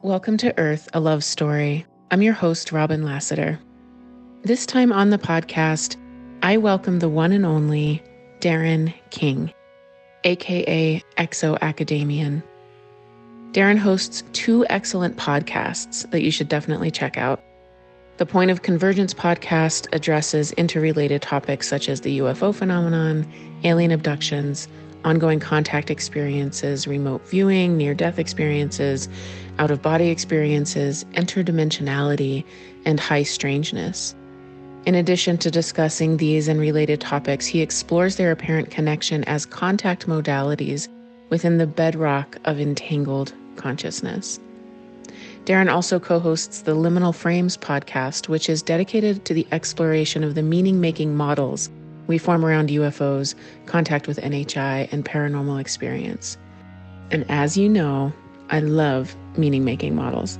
Welcome to Earth, a Love Story. I'm your host, Robin Lassiter. This time on the podcast, I welcome the one and only Darren King, aka ExoAcademian. Darren hosts two excellent podcasts that you should definitely check out. The Point of Convergence Podcast addresses interrelated topics such as the UFO phenomenon, alien abductions, ongoing contact experiences, remote viewing, near-death experiences, out-of-body experiences, interdimensionality, and high strangeness. In addition to discussing these and related topics, he explores their apparent connection as contact modalities within the bedrock of entangled consciousness. Darren also co-hosts the Liminal Phrames podcast, which is dedicated to the exploration of the meaning-making models we form around UFOs, contact with NHI, and paranormal experience. And as you know, I love meaning-making models.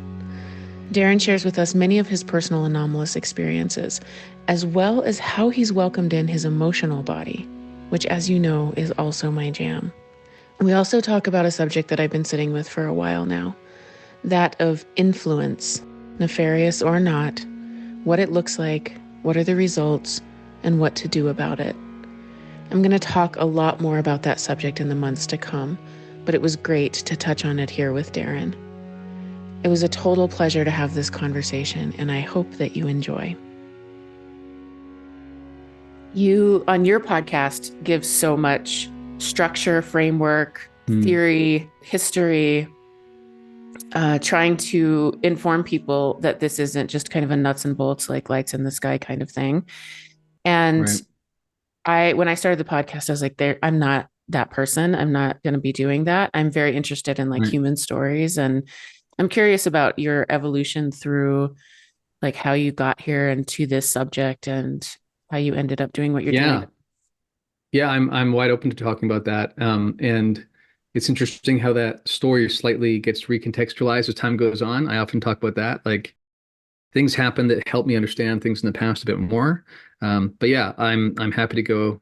Darren shares with us many of his personal anomalous experiences, as well as how he's welcomed in his emotional body, which, as you know, is also my jam. We also talk about a subject that I've been sitting with for a while now, that of influence, nefarious or not, what it looks like, what are the results, and what to do about it. I'm going to talk a lot more about that subject in the months to come, but it was great to touch on it here with Darren. It was a total pleasure to have this conversation, and I hope that you enjoy. You, on your podcast, give so much structure, framework, theory, history, trying to inform people that this isn't just kind of a nuts and bolts, like lights in the sky kind of thing. And when I started the podcast, I was like, I'm not that person. I'm not going to be doing that. I'm very interested in human stories. And I'm curious about your evolution through like how you got here and to this subject and how you ended up doing what you're doing. Yeah, I'm wide open to talking about that. And it's interesting how that story slightly gets recontextualized as time goes on. I often talk about that. Like things happen that help me understand things in the past a bit more. But yeah, I'm happy to go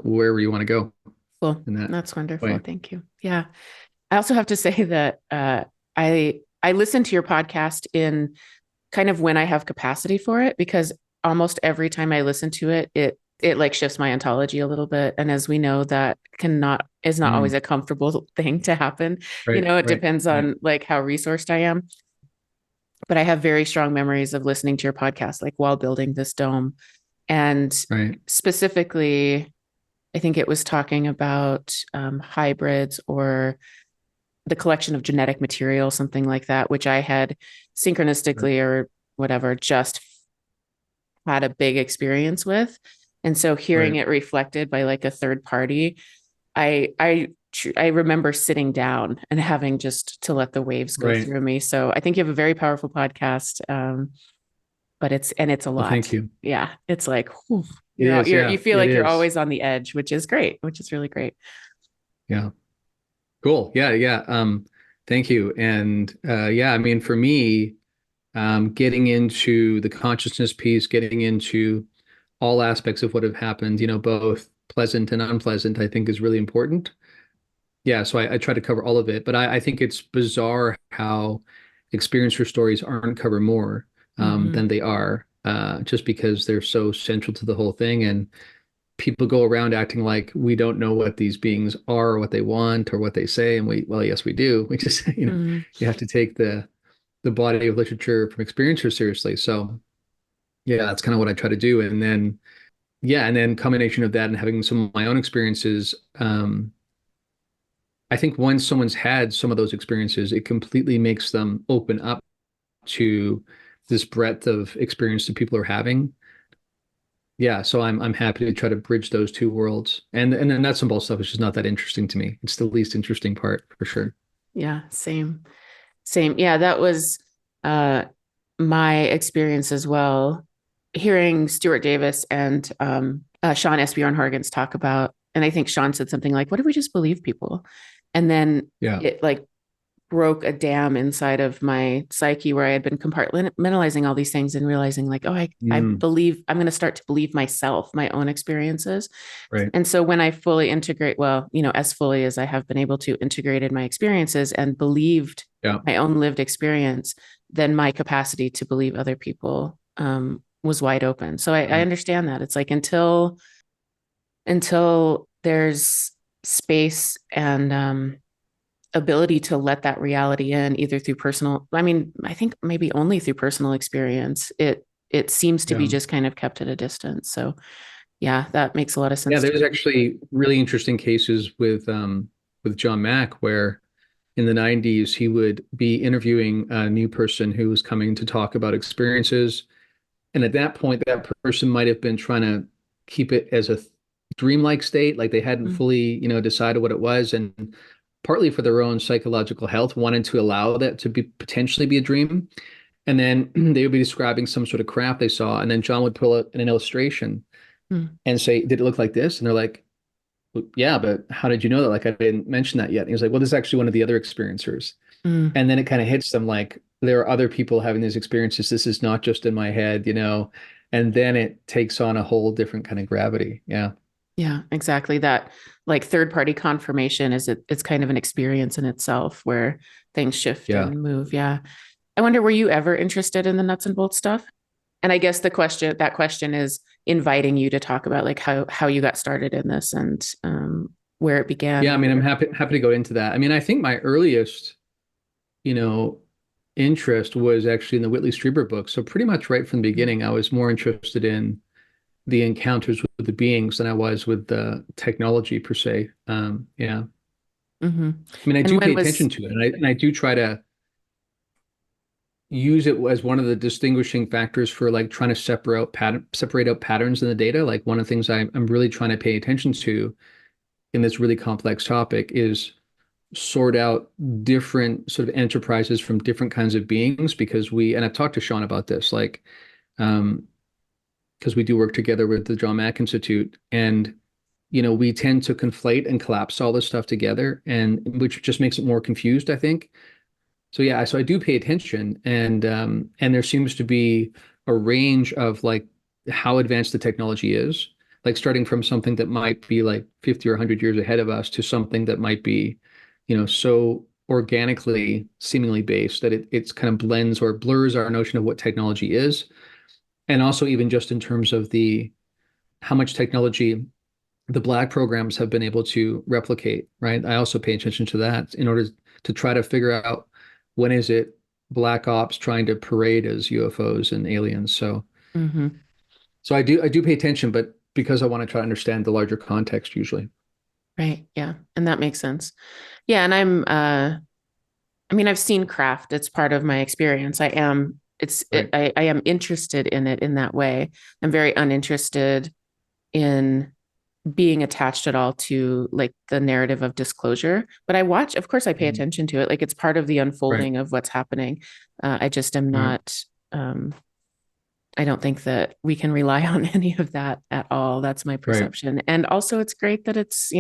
wherever you want to go. Cool. That's wonderful. Way. Thank you. Yeah. I also have to say that I listen to your podcast in kind of when I have capacity for it, because almost every time I listen to it, it like shifts my ontology a little bit. And as we know, that is not always a comfortable thing to happen. Right, it depends on like how resourced I am. But I have very strong memories of listening to your podcast, like while building this dome. And specifically, I think it was talking about hybrids or the collection of genetic material, something like that, which I had synchronistically or whatever, just had a big experience with. And so hearing it reflected by like a third party, I remember sitting down and having just to let the waves go through me. So I think you have a very powerful podcast, but it's a lot. Well, thank you. Yeah. It's like, whew, you feel like you're always on the edge, which is great, which is really great. Yeah. Cool. Yeah. Thank you. And I mean, for me, getting into the consciousness piece, getting into all aspects of what have happened, both pleasant and unpleasant, I think is really important. Yeah, so I try to cover all of it, but I think it's bizarre how experiencer stories aren't covered more than they are, just because they're so central to the whole thing. And people go around acting like we don't know what these beings are or what they want or what they say. And yes, we do. We just, you have to take the body of literature from experiencers seriously. So yeah, that's kind of what I try to do. And then combination of that and having some of my own experiences, I think once someone's had some of those experiences, it completely makes them open up to this breadth of experience that people are having. Yeah, so I'm happy to try to bridge those two worlds. And then nuts and bolts stuff is just not that interesting to me. It's the least interesting part for sure. Yeah, same. Yeah, that was my experience as well. Hearing Stuart Davis and Sean Esbjorn Horgens talk about, and I think Sean said something like, what if we just believe people? And then it like broke a dam inside of my psyche where I had been compartmentalizing all these things and realizing like, I believe, I'm going to start to believe myself, my own experiences. Right. And so when I fully integrate, as fully as I have been able to integrate in my experiences and believed Yeah. my own lived experience, then my capacity to believe other people was wide open. So I understand that. It's like until there's space and ability to let that reality in, either through personal, I mean, I think maybe only through personal experience, it seems to be Yeah. just kind of kept at a distance. So yeah, that makes a lot of Yeah, sense to there's me. actually really interesting cases with John Mack where in the 90s he would be interviewing a new person who was coming to talk about experiences. And at that point, that person might have been trying to keep it as a dreamlike state, like they hadn't Mm, fully, decided what it was, and partly for their own psychological health, wanted to allow that to be potentially be a dream. And then they would be describing some sort of crap they saw, and then John would pull out an illustration mm, and say, "Did it look like this?" And they're like, well, "Yeah, but how did you know that? Like, I didn't mention that yet." And he was like, "Well, this is actually one of the other experiencers." mm. And then it kind of hits them like there are other people having these experiences. This is not just in my head. And then it takes on a whole different kind of gravity. Yeah. Yeah, exactly. That like third party confirmation it's kind of an experience in itself where things shift Yeah. and move. Yeah. I wonder, were you ever interested in the nuts and bolts stuff? And I guess that question is inviting you to talk about like how you got started in this and where it began Yeah. I or mean, I'm whatever. happy to go into that. I mean, I think my earliest, you know, interest was actually in the Whitley Strieber book. So pretty much right from the beginning, I was more interested in the encounters with the beings than I was with the technology per se. Yeah. Mm-hmm. I mean, I And do pay when attention was to it, and I do try to use it as one of the distinguishing factors for like trying to separate out patterns in the data. Like one of the things I'm really trying to pay attention to in this really complex topic is sort out different sort of enterprises from different kinds of beings because and I've talked to Sean about this, like, because we do work together with the John Mack Institute, and we tend to conflate and collapse all this stuff together, and which just makes it more confused, I think. So yeah, so I do pay attention, and there seems to be a range of like how advanced the technology is, like starting from something that might be like 50 or 100 years ahead of us to something that might be, so organically seemingly based that it's kind of blends or blurs our notion of what technology is, and also even just in terms of the how much technology the black programs have been able to replicate, right? I also pay attention to that in order to try to figure out when is it black ops trying to parade as UFOs and aliens. mm-hmm. So I do pay attention, but because I want to try to understand the larger context usually. Right. Yeah. And that makes sense. Yeah. And I mean, I've seen craft. It's part of my experience. Right. I am interested in it in that way. I'm very uninterested in being attached at all to like the narrative of disclosure. But of course, I pay Mhm. attention to it. Like it's part of the Right. unfolding of what's happening. I just am Right. not, um, I don't think that we can rely on any of that at all. That's my Right. perception. And also it's great that it's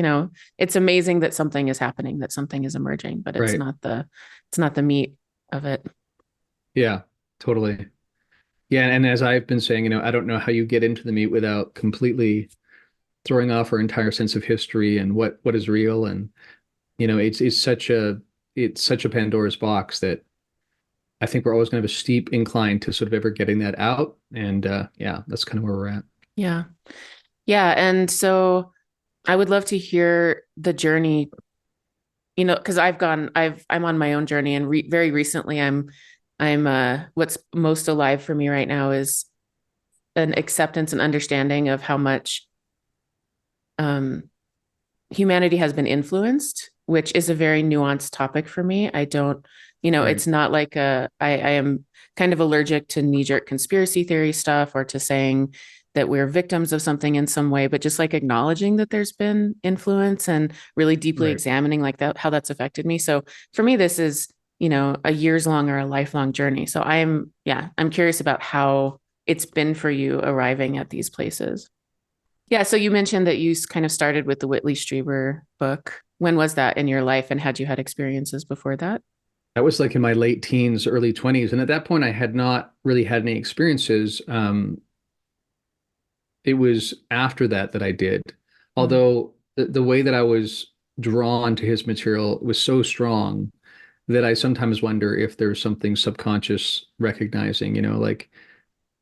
amazing that something is happening, that something is emerging, but Right. it's not the meat of it. Yeah, totally. Yeah, and as I've been saying, I don't know how you get into the meat without completely throwing off our entire sense of history and what is real. And it's such a Pandora's box that I think we're always going to have a steep incline to sort of ever getting that out. And yeah, that's kind of where we're at. Yeah. Yeah. And so I would love to hear the journey, because I'm on my own journey and very recently what's most alive for me right now is an acceptance and understanding of how much um, humanity has been influenced, which is a very nuanced topic for me. I don't, Right. it's not like I am kind of allergic to knee-jerk conspiracy theory stuff or to saying that we're victims of something in some way, but just like acknowledging that there's been influence and really deeply Right. examining like that, how that's affected me. So for me, this is, a years long or a lifelong journey. So I'm curious about how it's been for you arriving at these places. Yeah, so you mentioned that you kind of started with the Whitley Strieber book. When was that in your life, and had you had experiences before that? That was like in my late teens, early 20s. And at that point, I had not really had any experiences. It was after that I did. Mm, Although the way that I was drawn to his material was so strong, that I sometimes wonder if there's something subconscious recognizing, like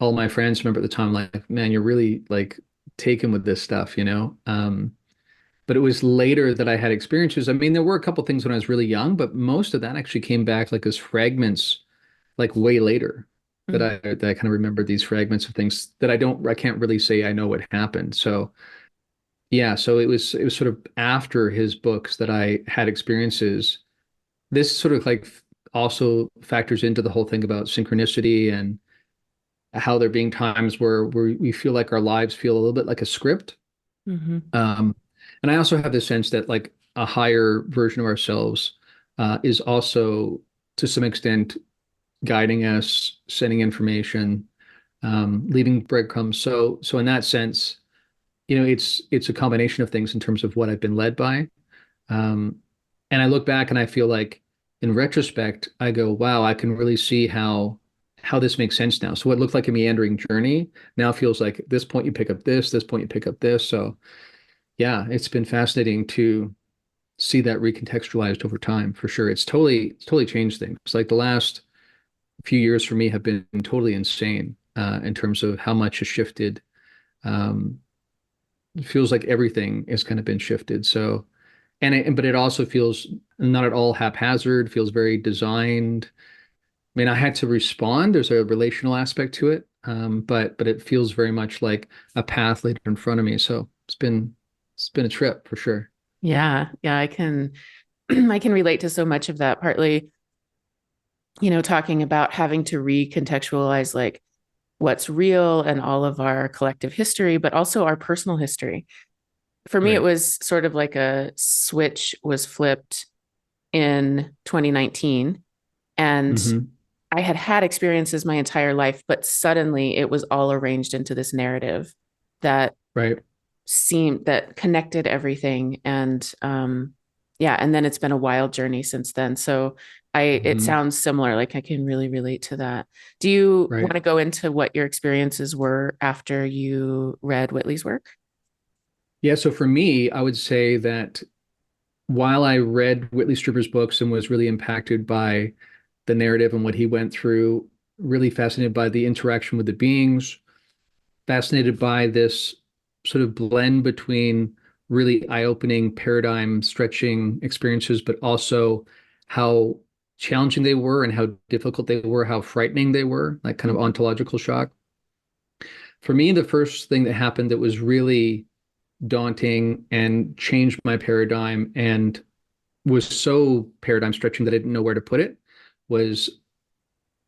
all my friends remember at the time, like, man, you're really like taken with this stuff, but it was later that I had experiences. I mean, there were a couple things when I was really young, but most of that actually came back like as fragments, like way later that I kind of remember these fragments of things that I can't really say I know what happened. So yeah, so it was sort of after his books that I had experiences. This sort of like also factors into the whole thing about synchronicity and how there being times where we feel like our lives feel a little bit like a script. Mm-hmm. Um, and I also have this sense that like a higher version of ourselves is also to some extent guiding us, sending information, leaving breadcrumbs. So in that sense, it's a combination of things in terms of what I've been led by. Um, and I look back and I feel like in retrospect, I go, wow, I can really see how this makes sense now. So what looked like a meandering journey now feels like at this point you pick up this point you pick up this. So yeah, it's been fascinating to see that recontextualized over time for sure. It's totally changed things. Like the last few years for me have been totally insane in terms of how much has shifted. Um, it feels like everything has kind of been shifted. So, but it also feels not at all haphazard, feels very designed. I mean, I had to respond. There's a relational aspect to it, but it feels very much like a path laid in front of me. So it's been a trip for sure. Yeah, yeah, I can I can relate to so much of that, partly, talking about having to recontextualize like what's real and all of our collective history, but also our personal history. For me, it Right. was sort of like a switch was flipped in 2019, and Hmm. I had had experiences my entire life, but suddenly it was all arranged into this narrative that Right. that connected everything. And yeah, and then it's been a wild journey since then. So it Hmm. sounds similar. Like I can really relate to that. Do you want Right. to go into what your experiences were after you read Whitley's work? Yeah. So for me, I would say that while I read Whitley Strieber's books and was really impacted by the narrative and what he went through, really fascinated by the interaction with the beings, fascinated by this sort of blend between really eye-opening, paradigm stretching experiences, but also how challenging they were and how difficult they were, how frightening they were, like kind of ontological shock. For me, the first thing that happened that was really daunting and changed my paradigm and was so paradigm stretching that I didn't know where to put it was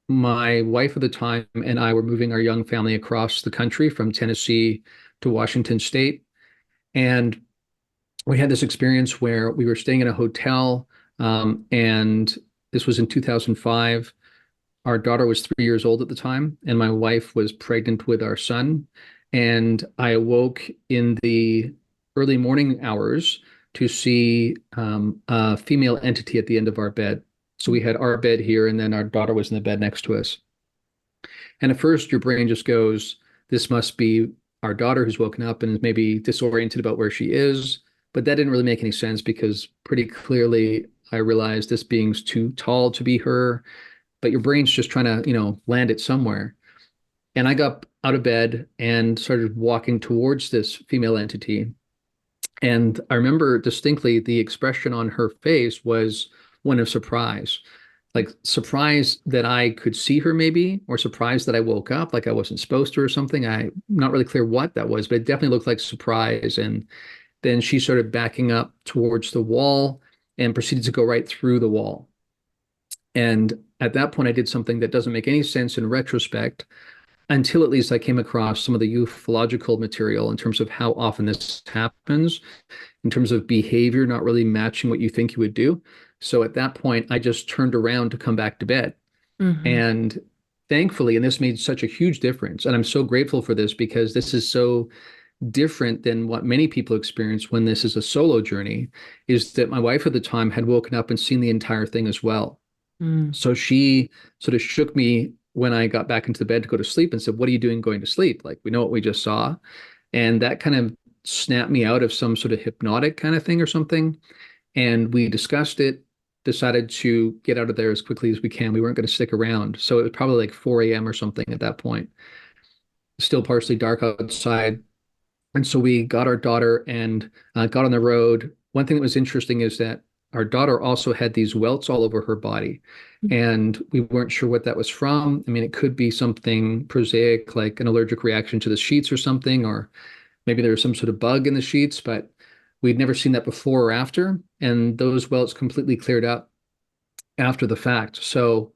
my wife at the time and I were moving our young family across the country from Tennessee to Washington State. And we had this experience where we were staying in a hotel, and this was in 2005. Our daughter was 3 years old at the time, and my wife was pregnant with our son. And I awoke in the early morning hours to see a female entity at the end of our bed. So we had our bed here, and then our daughter was in the bed next to us. And at first, your brain just goes, this must be our daughter who's woken up and is maybe disoriented about where she is. But that didn't really make any sense because pretty clearly I realized this being's too tall to be her. But your brain's just trying to, land it somewhere. And I got out of bed and started walking towards this female entity. And I remember distinctly the expression on her face was one of surprise, like surprise that I could see her maybe, or surprise that I woke up like I wasn't supposed to or something. I'm not really clear what that was, but it definitely looked like surprise. And then she started backing up towards the wall and proceeded to go right through the wall. And at that point, I did something that doesn't make any sense in retrospect until at least I came across some of the ufological material in terms of how often this happens in terms of behavior not really matching what you think you would do. So at that point, I just turned around to come back to bed. Mm-hmm. And thankfully, and this made such a huge difference. And I'm so grateful for this because this is so different than what many people experience when this is a solo journey, is that my wife at the time had woken up and seen the entire thing as well. Mm. So she sort of shook me when I got back into the bed to go to sleep and said, what are you doing going to sleep? Like, we know what we just saw. And that kind of snapped me out of some sort of hypnotic kind of thing or something. And we discussed it. decided to get out of there as quickly as we can. We weren't going to stick around. So it was probably like 4 a.m. or something at that point. Still partially dark outside. And so we got our daughter and got on the road. One thing that was interesting is that our daughter also had these welts all over her body. And we weren't sure what that was from. I mean, it could be something prosaic, like an allergic reaction to the sheets or something, or maybe there was some sort of bug in the sheets, but we'd never seen that before or after. And those welts completely cleared up after the fact. So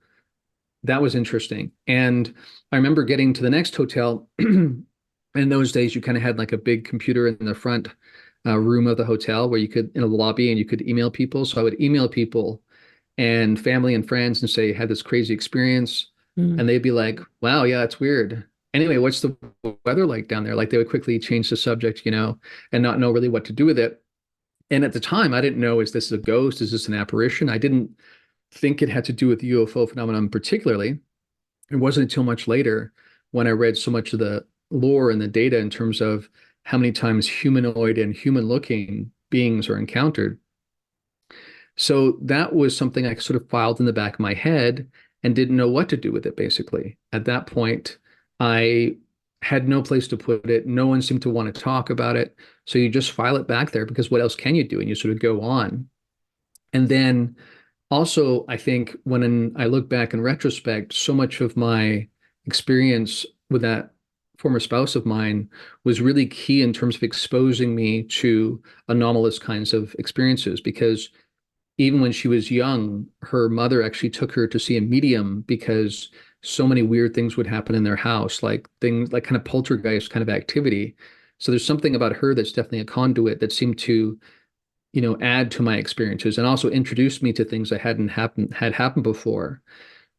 that was interesting. And I remember getting to the next hotel. In those days, you kind of had like a big computer in the front room of the hotel where you could, in a lobby, and you could email people. So I would email people and family and friends and say, had this crazy experience. And they'd be like, wow, yeah, it's weird. Anyway, what's the weather like down there? Like they would quickly change the subject, and not know really what to do with it. And at the time, I didn't know, is this a ghost? Is this an apparition? I didn't think it had to do with the UFO phenomenon particularly. It wasn't until much later when I read so much of the lore and the data in terms of how many times humanoid and human looking beings are encountered. So that was something I sort of filed in the back of my head and didn't know what to do with it, basically. At that point, I had no place to put it. No one seemed to want to talk about it. So you just file it back there because what else can you do? And you sort of go on. And then also, I think when I look back in retrospect, so much of my experience with that former spouse of mine was really key in terms of exposing me to anomalous kinds of experiences, because even when she was young, her mother actually took her to see a medium because so many weird things would happen in their house, like things like kind of poltergeist kind of activity. So there's something about her that's definitely a conduit that seemed to, add to my experiences and also introduce me to things that had happened before.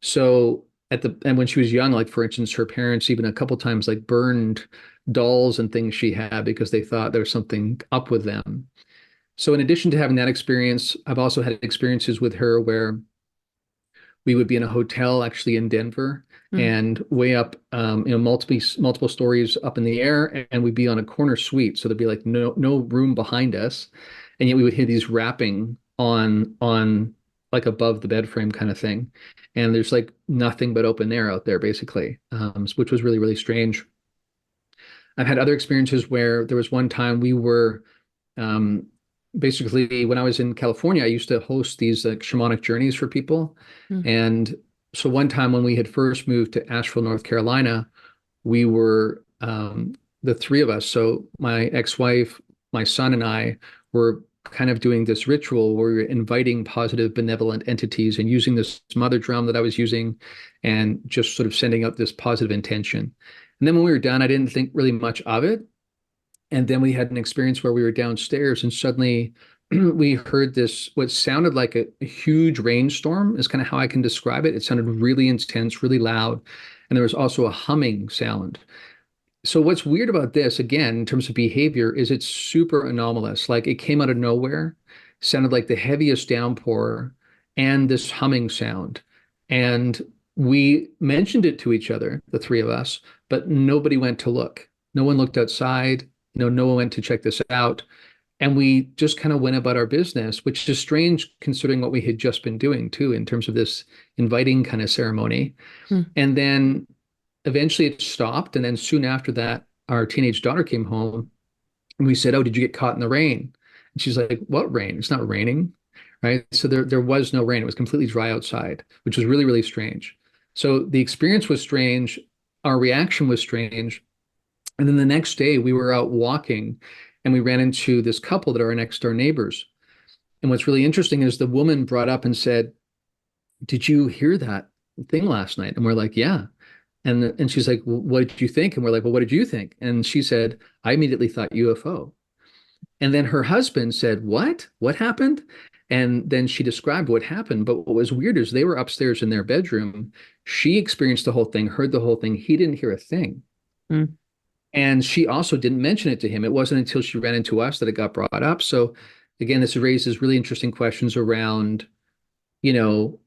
So and when she was young, like for instance, her parents even a couple times like burned dolls and things she had because they thought there was something up with them. So in addition to having that experience, I've also had experiences with her where we would be in a hotel actually in Denver and way up, multiple stories up in the air, and we'd be on a corner suite. So there'd be like no room behind us. And yet we would hear these rapping on like above the bed frame kind of thing. And there's like nothing but open air out there basically, which was really, really strange. I've had other experiences where there was one time we were, basically when I was in California, I used to host these like shamanic journeys for people. And so one time when we had first moved to Asheville, North Carolina, we were, the three of us. So my ex-wife, my son, and I were kind of doing this ritual where we were inviting positive benevolent entities and using this mother drum that I was using and just sort of sending out this positive intention. And then when we were done, I didn't think really much of it. And then we had an experience where we were downstairs and suddenly we heard this, what sounded like a huge rainstorm is kind of how I can describe it. It sounded really intense, really loud. And there was also a humming sound. So what's weird about this, again, in terms of behavior, is it's super anomalous. Like it came out of nowhere, sounded like the heaviest downpour and this humming sound. And we mentioned it to each other, the three of us, but nobody went to look. No one looked outside. No one went to check this out. And we just kind of went about our business, which is strange considering what we had just been doing too, in terms of this inviting kind of ceremony. And then eventually it stopped. And then soon after that, our teenage daughter came home and we said, "Oh, did you get caught in the rain?" And she's like, "What rain? It's not raining." Right. So there was no rain. It was completely dry outside, which was really, really strange. So the experience was strange. Our reaction was strange. And then the next day we were out walking and we ran into this couple that are our next door neighbors. And what's really interesting is the woman brought up and said, "Did you hear that thing last night?" And we're like, "Yeah." And she's like, "Well, what did you think?" And we're like, "Well, what did you think?" And she said, "I immediately thought UFO." And then her husband said, "What? What happened?" And then she described what happened. But what was weird is they were upstairs in their bedroom. She experienced the whole thing, heard the whole thing. He didn't hear a thing. And she also didn't mention it to him. It wasn't until she ran into us that it got brought up. So again, this raises really interesting questions around, you know,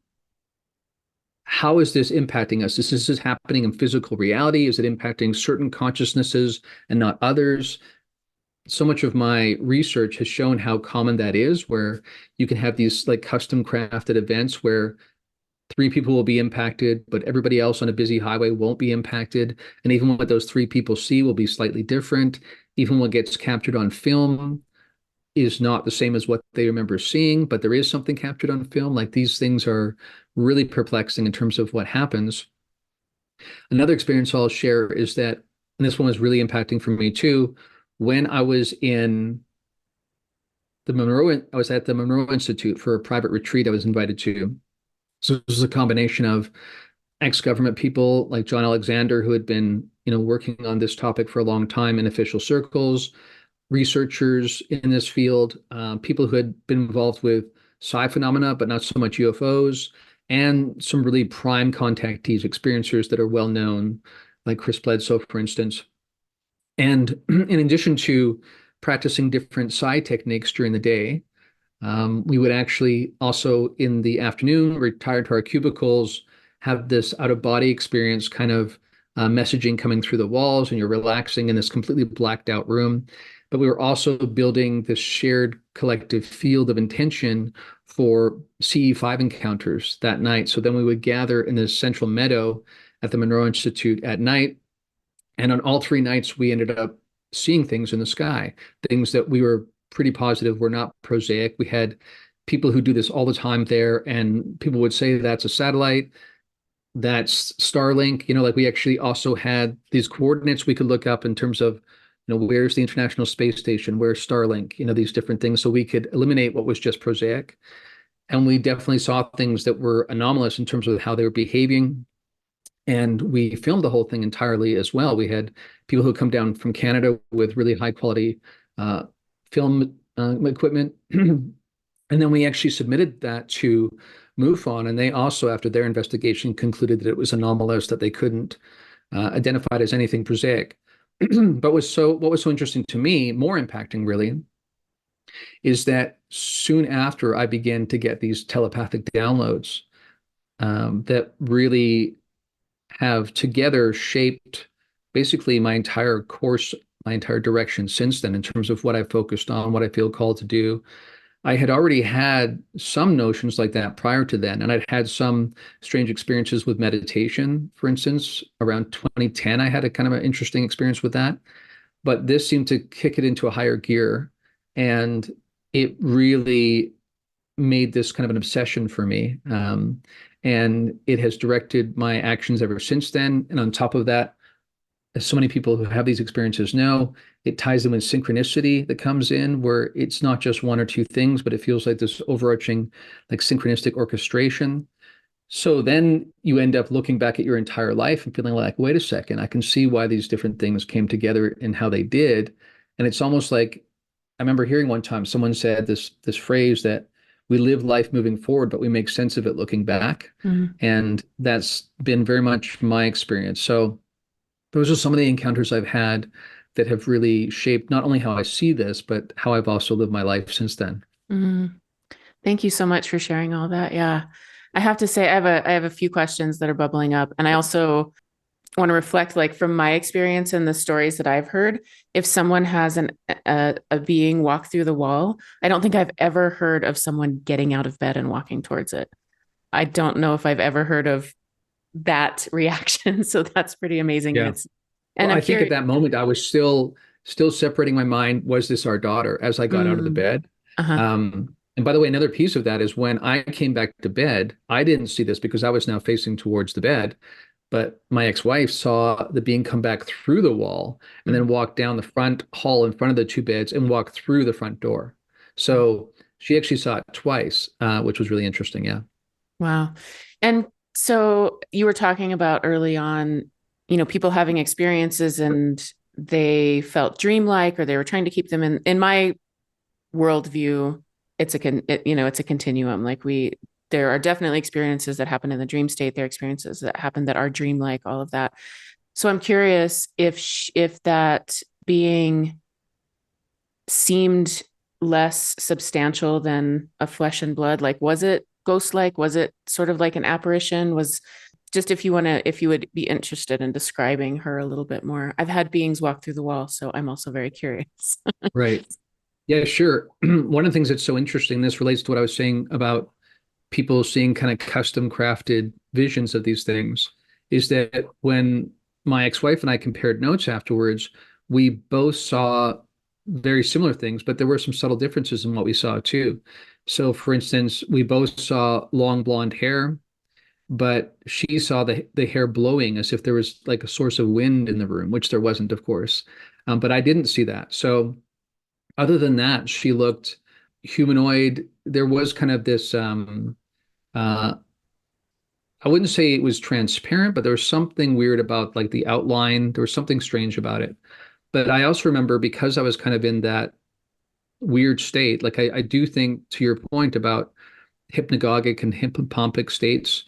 how is this impacting us? Is this happening in physical reality? Is it impacting certain consciousnesses and not others? so much of my research has shown how common that is, where you can have these like custom crafted events where three people will be impacted, but everybody else on a busy highway won't be impacted. And even what those three people see will be slightly different. Even what gets captured on film is not the same as what they remember seeing, but there is something captured on film. Like these things are really perplexing in terms of what happens. Another experience I'll share is that, and this one was really impacting for me too, when I was in I was at the Monroe Institute for a private retreat I was invited to. So this was a combination of ex-government people like John Alexander, who had been, working on this topic for a long time in official circles, researchers in this field, people who had been involved with psi phenomena, but not so much UFOs, and some really prime contactees, experiencers that are well known, like Chris Bledsoe, for instance. And in addition to practicing different psi techniques during the day, we would actually also in the afternoon retire to our cubicles, have this out of body experience, kind of messaging coming through the walls, and you're relaxing in this completely blacked out room. But we were also building this shared collective field of intention for CE5 encounters that night. So then we would gather in this central meadow at the Monroe Institute at night. And on all three nights, we ended up seeing things in the sky, things that we were pretty positive were not prosaic. We had people who do this all the time there, and people would say that's a satellite, that's Starlink. Like we actually also had these coordinates we could look up in terms of, where's the International Space Station, where's Starlink, these different things. So we could eliminate what was just prosaic. And we definitely saw things that were anomalous in terms of how they were behaving. And we filmed the whole thing entirely as well. We had people who come down from Canada with really high quality film equipment. And then we actually submitted that to MUFON, and they also, after their investigation, concluded that it was anomalous, that they couldn't identify it as anything prosaic. But what was so interesting to me, more impacting really, is that soon after I began to get these telepathic downloads that really have together shaped basically my entire course, my entire direction since then in terms of what I focused on, what I feel called to do. I had already had some notions like that prior to then, and I'd had some strange experiences with meditation. For instance, around 2010, I had a kind of an interesting experience with that, but this seemed to kick it into a higher gear, and it really made this kind of an obsession for me. And it has directed my actions ever since then. And on top of that, as so many people who have these experiences know, it ties them with synchronicity that comes in, where it's not just one or two things, but it feels like this overarching, like synchronistic orchestration. So then you end up looking back at your entire life and feeling like, wait a second, I can see why these different things came together and how they did. And it's almost like, I remember hearing one time someone said this phrase that we live life moving forward, but we make sense of it looking back. Mm-hmm. And that's been very much my experience. So those are some of the encounters I've had that have really shaped not only how I see this, but how I've also lived my life since then. Mm-hmm. Thank you so much for sharing all that. Yeah. I have to say, I have a few questions that are bubbling up. And I also want to reflect, like, from my experience and the stories that I've heard, if someone has a being walk through the wall, I don't think I've ever heard of someone getting out of bed and walking towards it. I don't know if I've ever heard of that reaction. So that's pretty amazing. Yeah. And I think at that moment I was still separating my mind. Was this our daughter? As I got out of the bed. Uh-huh. And by the way, another piece of that is when I came back to bed, I didn't see this because I was now facing towards the bed. But my ex-wife saw the being come back through the wall and then walk down the front hall in front of the two beds and walk through the front door. So she actually saw it twice, which was really interesting. Yeah. Wow. And so you were talking about early on, people having experiences and they felt dreamlike, or they were trying to keep them in my worldview. It's a continuum. Like there are definitely experiences that happen in the dream state. There are experiences that happen that are dreamlike, all of that. So I'm curious if that being seemed less substantial than a flesh and blood. Like, was it ghost-like? Was it sort of like an apparition? just if you would be interested in describing her a little bit more. I've had beings walk through the wall, so I'm also very curious. Right. Yeah, sure. One of the things that's so interesting, this relates to what I was saying about people seeing kind of custom crafted visions of these things, is that when my ex-wife and I compared notes afterwards, we both saw very similar things, but there were some subtle differences in what we saw too. So, for instance, we both saw long blonde hair, but she saw the hair blowing as if there was like a source of wind in the room, which there wasn't, of course. But I didn't see that. So, other than that, she looked humanoid. There was kind of this uh, I wouldn't say it was transparent, but there was something weird about like the outline. There was something strange about it. But I also remember, because I was kind of in that weird state, like I do think, to your point about hypnagogic and hypnopompic states,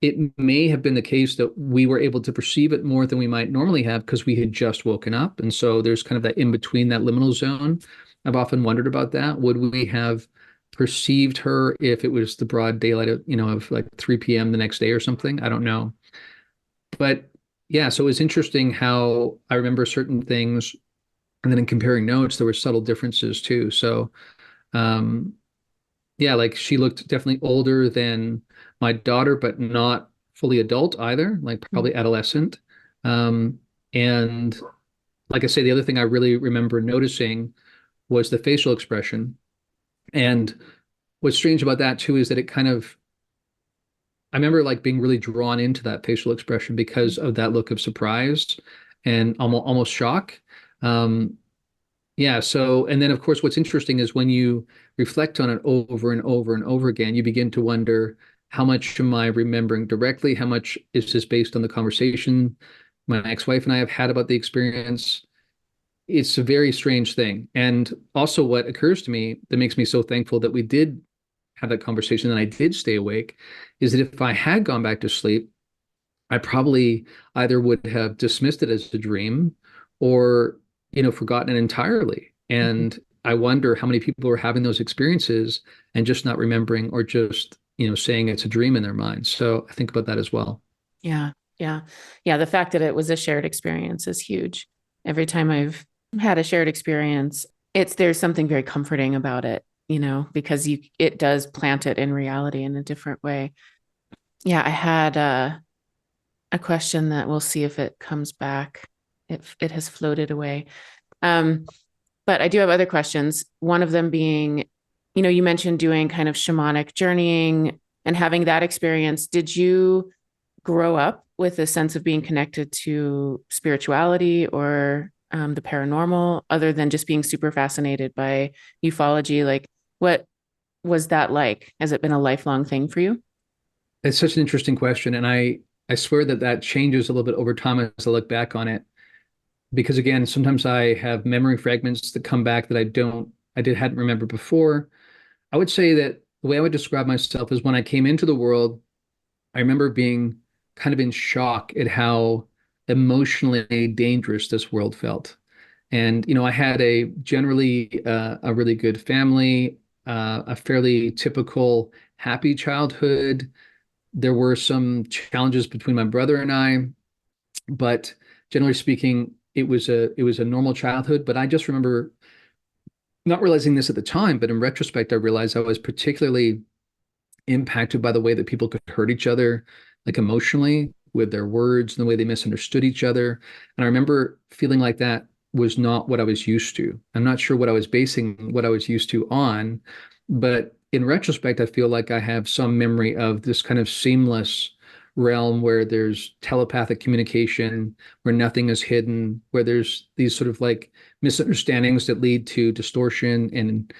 it may have been the case that we were able to perceive it more than we might normally have because we had just woken up. And so there's kind of that in between, that liminal zone. I've often wondered about that. Would we have perceived her if it was the broad daylight of, of like 3 p.m. the next day or something? I don't know. But yeah, so it was interesting how I remember certain things. And then in comparing notes, there were subtle differences too. So, um, yeah, like she looked definitely older than my daughter, but not fully adult either, like probably adolescent. Um, and like I say, the other thing I really remember noticing was the facial expression. And what's strange about that too is that it kind of, I remember like being really drawn into that facial expression because of that look of surprise and almost shock. Um, Yeah. So, and then of course, what's interesting is when you reflect on it over and over and over again, you begin to wonder, how much am I remembering directly? How much is this based on the conversation my ex-wife and I have had about the experience? It's a very strange thing. And also, what occurs to me that makes me so thankful that we did have that conversation and I did stay awake is that if I had gone back to sleep, I probably either would have dismissed it as a dream or, forgotten it entirely. And I wonder how many people are having those experiences and just not remembering, or just, saying it's a dream in their mind. So I think about that as well. Yeah. Yeah. Yeah. The fact that it was a shared experience is huge. Every time I've had a shared experience, there's something very comforting about it, because it does plant it in reality in a different way. Yeah. I had a question that we'll see if it comes back. It has floated away. But I do have other questions. One of them being, you mentioned doing kind of shamanic journeying and having that experience. Did you grow up with a sense of being connected to spirituality or the paranormal, other than just being super fascinated by ufology? Like, what was that like? Has it been a lifelong thing for you? It's such an interesting question. And I swear that changes a little bit over time as I look back on it. Because again, sometimes I have memory fragments that come back that hadn't remembered before. I would say that the way I would describe myself is when I came into the world, I remember being kind of in shock at how emotionally dangerous this world felt. And, I had a really good family, a fairly typical happy childhood. There were some challenges between my brother and I, but generally speaking, it was a normal childhood. But I just remember not realizing this at the time, but in retrospect, I realized I was particularly impacted by the way that people could hurt each other, like emotionally, with their words and the way they misunderstood each other. And I remember feeling like that was not what I was used to. I'm not sure what I was basing what I was used to on, but in retrospect, I feel like I have some memory of this kind of seamless realm where there's telepathic communication, where nothing is hidden, where there's these sort of like misunderstandings that lead to distortion and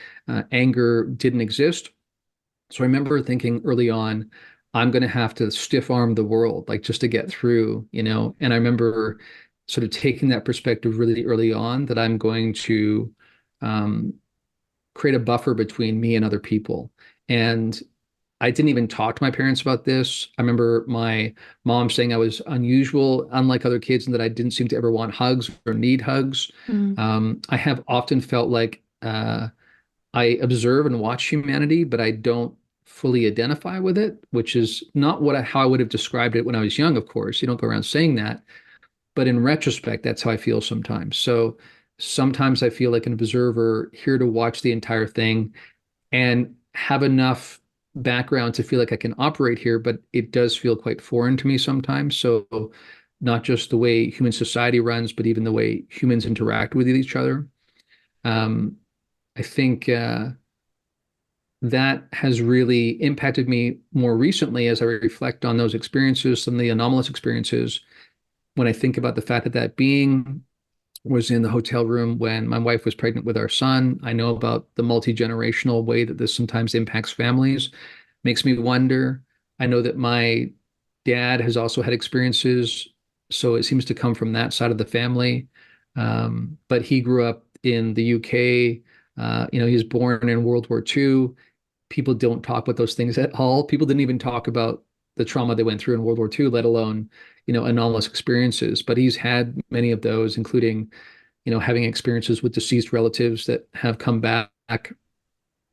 anger didn't exist. So I remember thinking early on, I'm going to have to stiff arm the world, like just to get through, And I remember sort of taking that perspective really early on, that I'm going to um, create a buffer between me and other people. And I didn't even talk to my parents about this. I remember my mom saying I was unusual, unlike other kids, and that I didn't seem to ever want hugs or need hugs. Mm. I have often felt like I observe and watch humanity, but I don't fully identify with it, which is not how I would have described it when I was young, of course. You don't go around saying that. But in retrospect, that's how I feel sometimes. So sometimes I feel like an observer here to watch the entire thing and have enough background to feel like I can operate here, but it does feel quite foreign to me sometimes. So not just the way human society runs, but even the way humans interact with each other. I think that has really impacted me more recently as I reflect on those experiences, some of the anomalous experiences, when I think about the fact that that being was in the hotel room when my wife was pregnant with our son. I know about the multi-generational way that this sometimes impacts families. Makes me wonder. I know that my dad has also had experiences, so it seems to come from that side of the family. But he grew up in the UK. He was born in World War II. People don't talk about those things at all. People didn't even talk about the trauma they went through in World War II, let alone, anomalous experiences. But he's had many of those, including, having experiences with deceased relatives that have come back,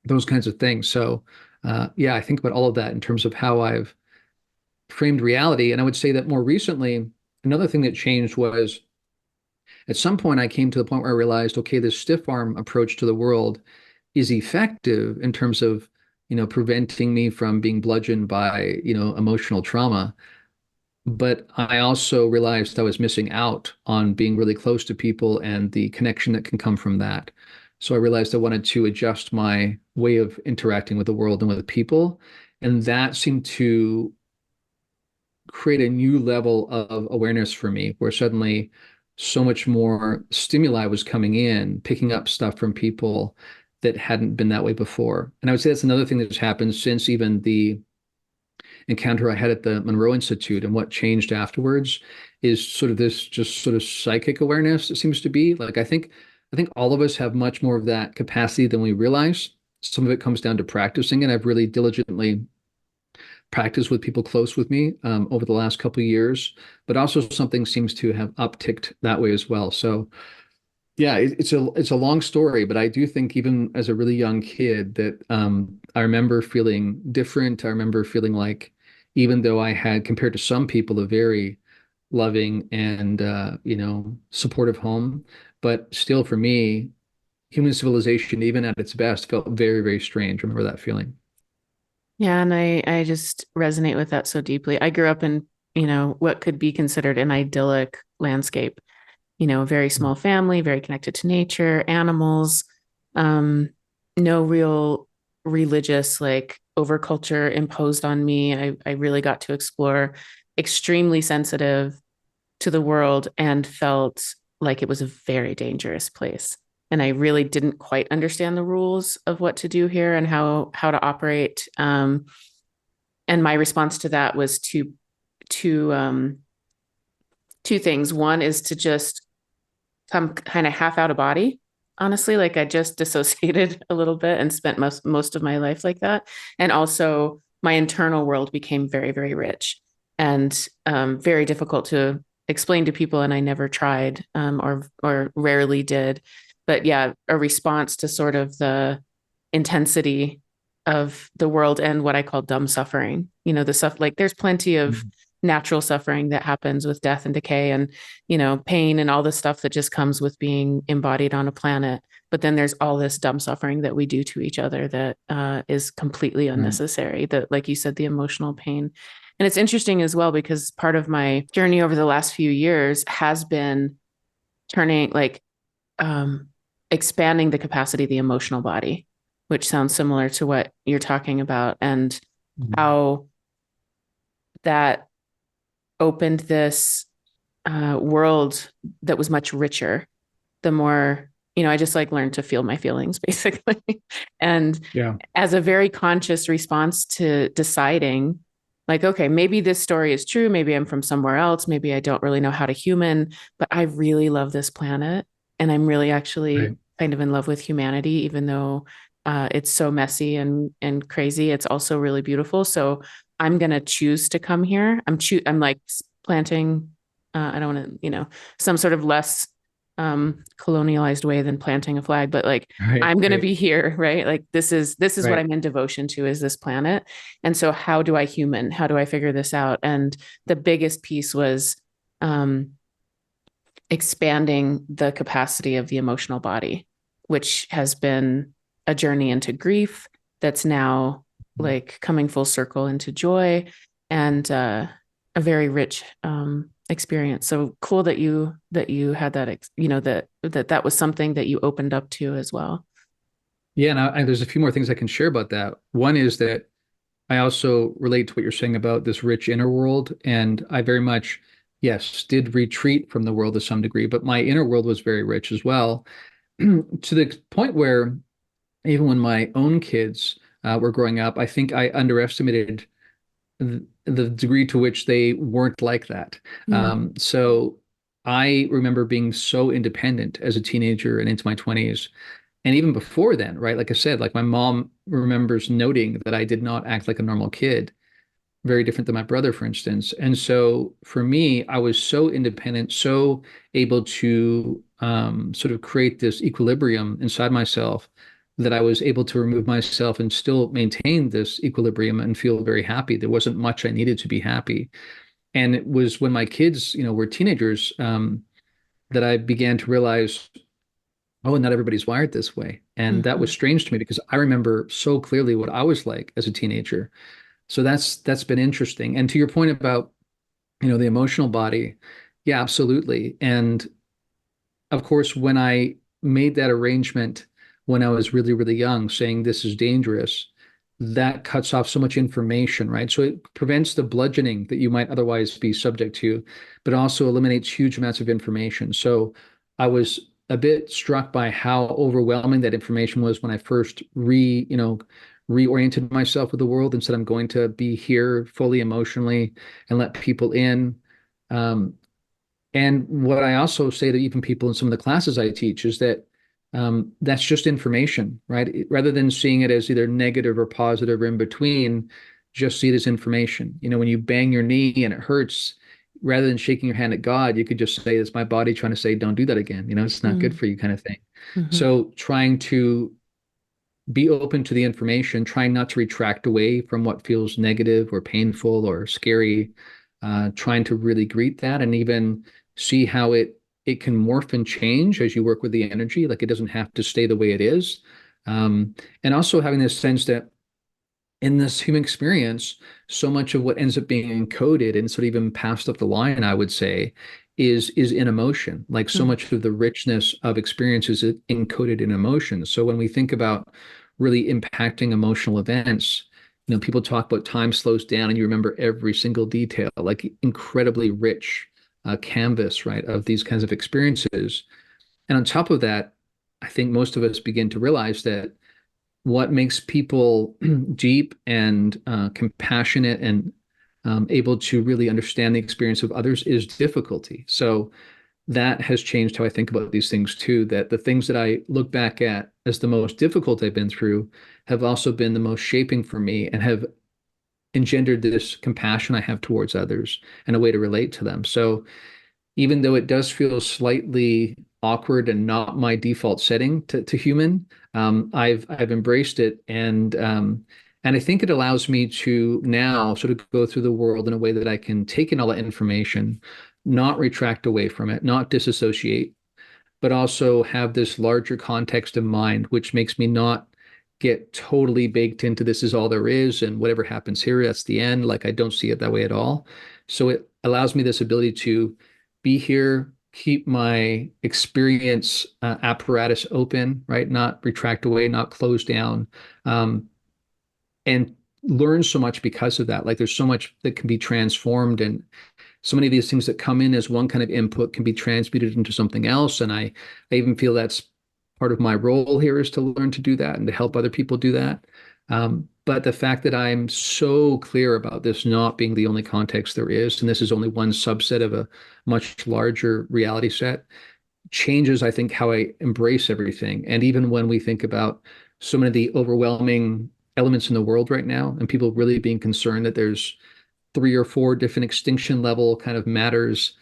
those kinds of things. So, yeah, I think about all of that in terms of how I've framed reality. And I would say that more recently, another thing that changed was at some point I came to the point where I realized, okay, this stiff arm approach to the world is effective in terms of, preventing me from being bludgeoned by, emotional trauma. But I also realized I was missing out on being really close to people and the connection that can come from that. So I realized I wanted to adjust my way of interacting with the world and with people. And that seemed to create a new level of awareness for me, where suddenly so much more stimuli was coming in, picking up stuff from people that hadn't been that way before. And I would say that's another thing that's happened since even the encounter I had at the Monroe Institute, and what changed afterwards is sort of this just sort of psychic awareness. It seems to be like I think all of us have much more of that capacity than we realize. Some of it comes down to practicing, and I've really diligently practiced with people close with me over the last couple of years. But also something seems to have upticked that way as well. So yeah, it's a long story, but I do think even as a really young kid that I remember feeling different. I remember feeling like even though I had, compared to some people, a very loving and supportive home, but still for me, human civilization, even at its best, felt very, very strange. Remember that feeling. Yeah, and I just resonate with that so deeply. I grew up in, what could be considered an idyllic landscape, a very small family, very connected to nature, animals, no real religious like overculture imposed on me. I really got to explore, extremely sensitive to the world, and felt like it was a very dangerous place. And I really didn't quite understand the rules of what to do here and how to operate. And my response to that was to two things. One is to just come kind of half out of body. Honestly, like I just dissociated a little bit and spent most of my life like that. And also my internal world became very, very rich and very difficult to explain to people. And I never tried or rarely did. But yeah, a response to sort of the intensity of the world and what I call dumb suffering. The stuff like there's plenty of natural suffering that happens with death and decay and, pain and all the stuff that just comes with being embodied on a planet. But then there's all this dumb suffering that we do to each other that is completely unnecessary. That, like you said, the emotional pain. And it's interesting as well, because part of my journey over the last few years has been turning expanding the capacity of the emotional body, which sounds similar to what you're talking about, and how that opened this world that was much richer. The more, I just like learned to feel my feelings basically. And Yeah. as a very conscious response to deciding, like, okay, maybe this story is true. Maybe I'm from somewhere else. Maybe I don't really know how to human, but I really love this planet. And I'm really actually kind of in love with humanity, even though it's so messy and crazy. It's also really beautiful. So I'm going to choose to come here. I'm like planting, I don't want to, some sort of less colonialized way than planting a flag, but like Right, I'm going to right, be here, right? Like this is what right. I'm in devotion to, is this planet. And so how do I figure this out? And the biggest piece was um expanding the capacity of the emotional body, which has been a journey into grief that's now like coming full circle into joy, and a very rich experience. So cool that you had that, that was something that you opened up to as well. Yeah, and there's a few more things I can share about that. One is that I also relate to what you're saying about this rich inner world, and I very much, yes, did retreat from the world to some degree, but my inner world was very rich as well, to the point where even when my own kids were growing up, I think I underestimated the degree to which they weren't like that. Mm. So I remember being so independent as a teenager and into my 20s. And even before then, right? Like I said, like my mom remembers noting that I did not act like a normal kid, very different than my brother, for instance. And so for me, I was so independent, so able to sort of create this equilibrium inside myself, that I was able to remove myself and still maintain this equilibrium and feel very happy. There wasn't much I needed to be happy. And it was when my kids, were teenagers, that I began to realize, oh, not everybody's wired this way. And that was Mhm. strange to me because I remember so clearly what I was like as a teenager. So that's been interesting. And to your point about, the emotional body, yeah, absolutely. And of course, when I made that arrangement when I was really, really young, saying this is dangerous, that cuts off so much information, right? So it prevents the bludgeoning that you might otherwise be subject to, but also eliminates huge amounts of information. So I was a bit struck by how overwhelming that information was when I first reoriented myself with the world and said, I'm going to be here fully emotionally and let people in. Um, and what I also say to even people in some of the classes I teach is that that's just information, right? Rather than seeing it as either negative or positive or in between, just see it as information. When you bang your knee and it hurts, rather than shaking your hand at God, you could just say, it's my body trying to say, don't do that again. It's not good Mm. for you, kind of thing. Mhm. So trying to be open to the information, trying not to retract away from what feels negative or painful or scary, trying to really greet that and even see how it can morph and change as you work with the energy. Like it doesn't have to stay the way it is. And also having this sense that in this human experience, so much of what ends up being encoded and sort of even passed up the line, I would say, is in emotion. Like so Mm. much of the richness of experience is encoded in emotion. So when we think about really impacting emotional events, people talk about time slows down and you remember every single detail, like incredibly rich canvas, right, of these kinds of experiences. And on top of that, I think most of us begin to realize that what makes people deep and compassionate and able to really understand the experience of others is difficulty. So that has changed how I think about these things too, that the things that I look back at as the most difficult I've been through have also been the most shaping for me and have engendered this compassion I have towards others and a way to relate to them. So even though it does feel slightly awkward and not my default setting to human, I've embraced it, and I think it allows me to now sort of go through the world in a way that I can take in all that information, not retract away from it, not disassociate, but also have this larger context in mind, which makes me not get totally baked into this is all there is and whatever happens here, that's the end. Like I don't see it that way at all. So it allows me this ability to be here, keep my experience apparatus open, right? Not retract away, not close down, um, and learn so much because of that. Like there's so much that can be transformed, and so many of these things that come in as one kind of input can be transmuted into something else. And I even feel that's part of my role here is to learn to do that and to help other people do that. But the fact that I'm so clear about this not being the only context there is, and this is only one subset of a much larger reality set, changes, I think, how I embrace everything. And even when we think about so many of the overwhelming elements in the world right now, and people really being concerned that there's three or four different extinction level kind of matters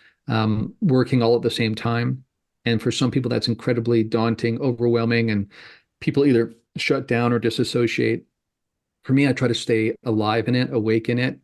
working all at the same time. And for some people, that's incredibly daunting, overwhelming, and people either shut down or disassociate. For me, I try to stay alive in it, awake in it,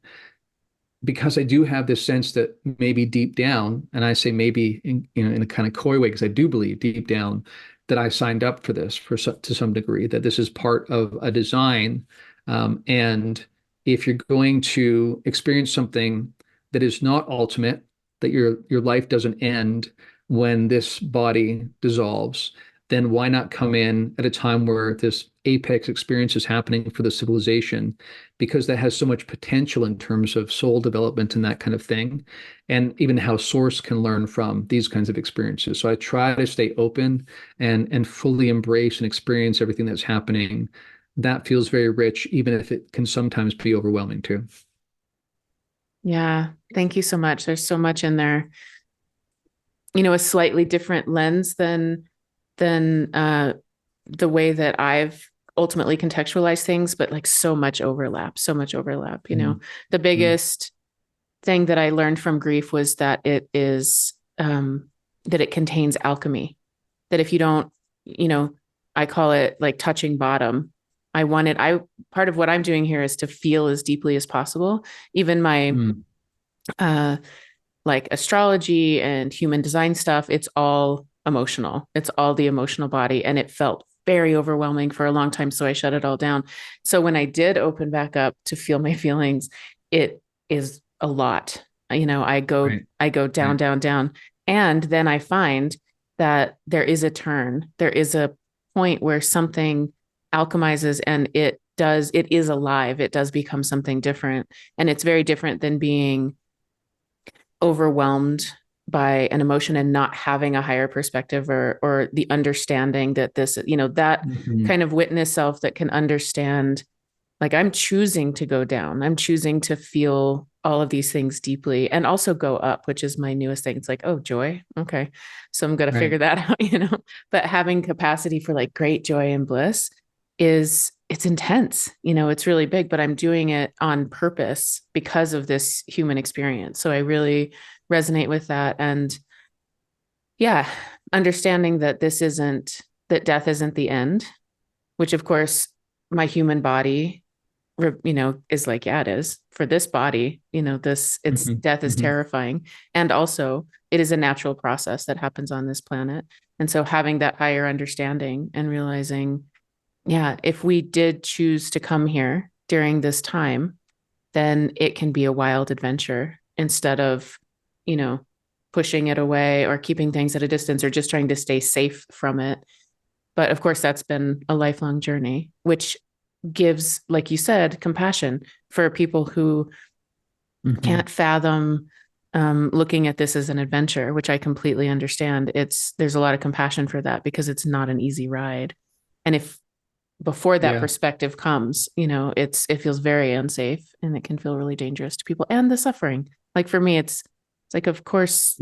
because I do have this sense that maybe deep down, and I say maybe in a kind of coy way, because I do believe deep down that I signed up for this to some degree, that this is part of a design. And if you're going to experience something that is not ultimate, that your life doesn't end when this body dissolves, then why not come in at a time where this apex experience is happening for the civilization, because that has so much potential in terms of soul development and that kind of thing, and even how source can learn from these kinds of experiences. So I try to stay open and fully embrace and experience everything that's happening. That feels very rich, even if it can sometimes be overwhelming too. Yeah. Thank you so much. There's so much in there. A slightly different lens than the way that I've ultimately contextualized things, but like so much overlap. The biggest thing that I learned from grief was that it is that it contains alchemy. That if you don't, I call it like touching bottom. Part of what I'm doing here is to feel as deeply as possible. Even my like astrology and human design stuff, it's all emotional. It's all the emotional body. And it felt very overwhelming for a long time. So I shut it all down. So when I did open back up to feel my feelings, it is a lot. I go down, Right. down, down. And then I find that there is a turn. There is a point where something alchemizes and it is alive. It does become something different. And it's very different than being overwhelmed by an emotion and not having a higher perspective or the understanding that this, that kind of witness self that can understand, like, I'm choosing to go down. I'm choosing to feel all of these things deeply and also go up, which is my newest thing. It's like, oh, joy. Okay. So I'm going to figure that out, but having capacity for like great joy and bliss it's intense, it's really big, but I'm doing it on purpose because of this human experience. So I really resonate with that. And yeah, understanding that that death isn't the end, which of course my human body, is like, yeah, it is for this body, death is terrifying. And also it is a natural process that happens on this planet. And so having that higher understanding and realizing, yeah, if we did choose to come here during this time, then it can be a wild adventure instead of, pushing it away or keeping things at a distance or just trying to stay safe from it. But of course, that's been a lifelong journey, which gives, like you said, compassion for people who can't fathom looking at this as an adventure, which I completely understand. There's a lot of compassion for that because it's not an easy ride. And if before that perspective comes, it feels very unsafe and it can feel really dangerous to people and the suffering. Like for me, it's like, of course,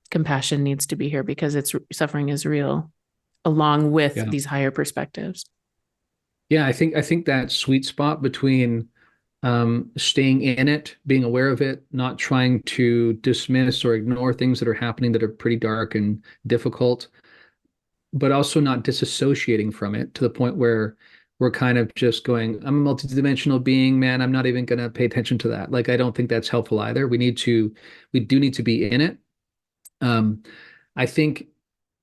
compassion needs to be here because suffering is real along with these higher perspectives. Yeah, I think that sweet spot between staying in it, being aware of it, not trying to dismiss or ignore things that are happening that are pretty dark and difficult, but also not disassociating from it to the point where we're kind of just going, I'm a multidimensional being, man. I'm not even going to pay attention to that. Like, I don't think that's helpful either. We do need to be in it. I think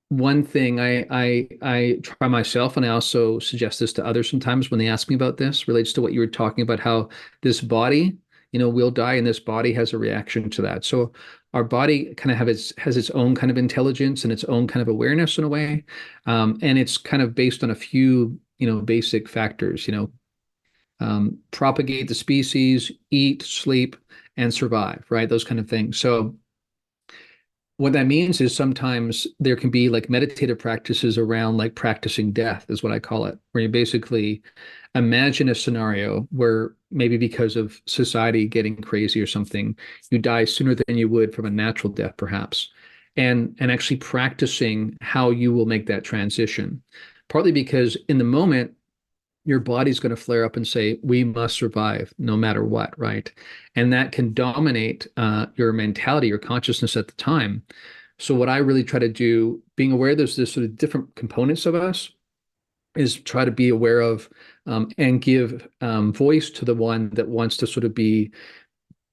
one thing I try myself, and I also suggest this to others sometimes when they ask me about this, relates to what you were talking about, how this body, will die, and this body has a reaction to that. So our body kind of has its own kind of intelligence and its own kind of awareness in a way, and it's kind of based on a few basic factors. Propagate the species, eat, sleep, and survive. Right, those kind of things. So what that means is sometimes there can be like meditative practices around like practicing death, is what I call it, where you basically imagine a scenario where maybe because of society getting crazy or something, you die sooner than you would from a natural death, perhaps, and actually practicing how you will make that transition. Partly because in the moment, your body's going to flare up and say, we must survive no matter what, right? And that can dominate your mentality, your consciousness at the time. So what I really try to do, being aware there's this sort of different components of us, is try to be aware of and give voice to the one that wants to sort of be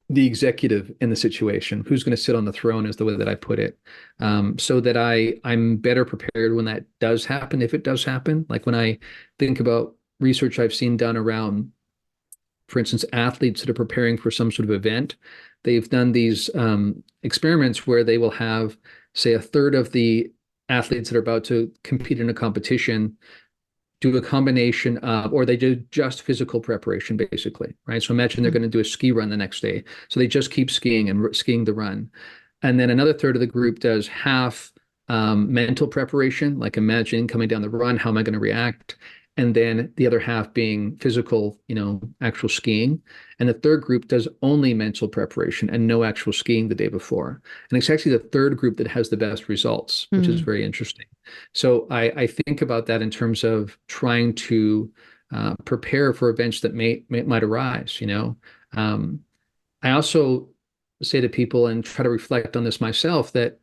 the executive in the situation, who's going to sit on the throne is the way that I put it, so that I'm better prepared when that does happen, if it does happen. Like when I think about research I've seen done around, for instance, athletes that are preparing for some sort of event, they've done these experiments where they will have, say, a third of the athletes that are about to compete in a competition do a combination of, or they do just physical preparation, basically, right? So imagine they're going to do a ski run the next day. So they just keep skiing and skiing the run. And then another third of the group does half mental preparation, like imagining coming down the run, how am I going to react? And then the other half being physical, actual skiing. And the third group does only mental preparation and no actual skiing the day before. And it's actually the third group that has the best results, which is very interesting. So I think about that in terms of trying to prepare for events that might arise. I also say to people, and try to reflect on this myself, that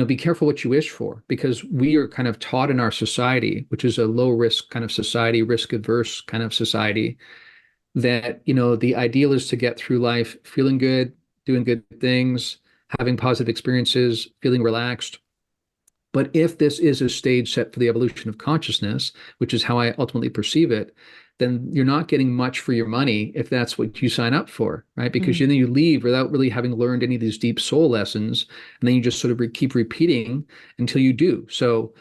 be careful what you wish for, because we are kind of taught in our society, which is a low risk kind of society, risk adverse kind of society, that the ideal is to get through life feeling good, doing good things, having positive experiences, feeling relaxed. But if this is a stage set for the evolution of consciousness, which is how I ultimately perceive it, then you're not getting much for your money if that's what you sign up for, right? Because then you leave without really having learned any of these deep soul lessons, and then you just sort of keep repeating until you do. So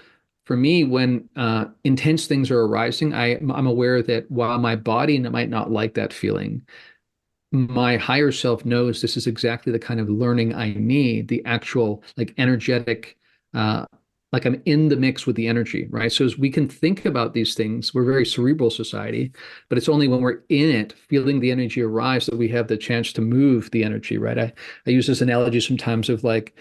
for me, when intense things are arising, I'm aware that while my body might not like that feeling, my higher self knows this is exactly the kind of learning I need, the actual like energetic, like I'm in the mix with the energy, right? So as we can think about these things, we're a very cerebral society, but it's only when we're in it, feeling the energy arise, that we have the chance to move the energy, right? I use this analogy sometimes of like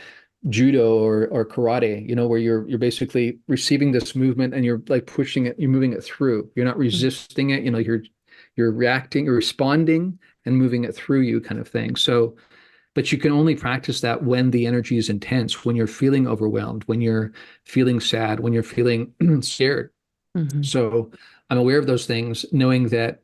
judo or karate, where you're basically receiving this movement and you're like pushing it, you're moving it through. You're not resisting it, you're reacting or responding and moving it through you, kind of thing. So, but you can only practice that when the energy is intense, when you're feeling overwhelmed, when you're feeling sad, when you're feeling scared. So I'm aware of those things, knowing that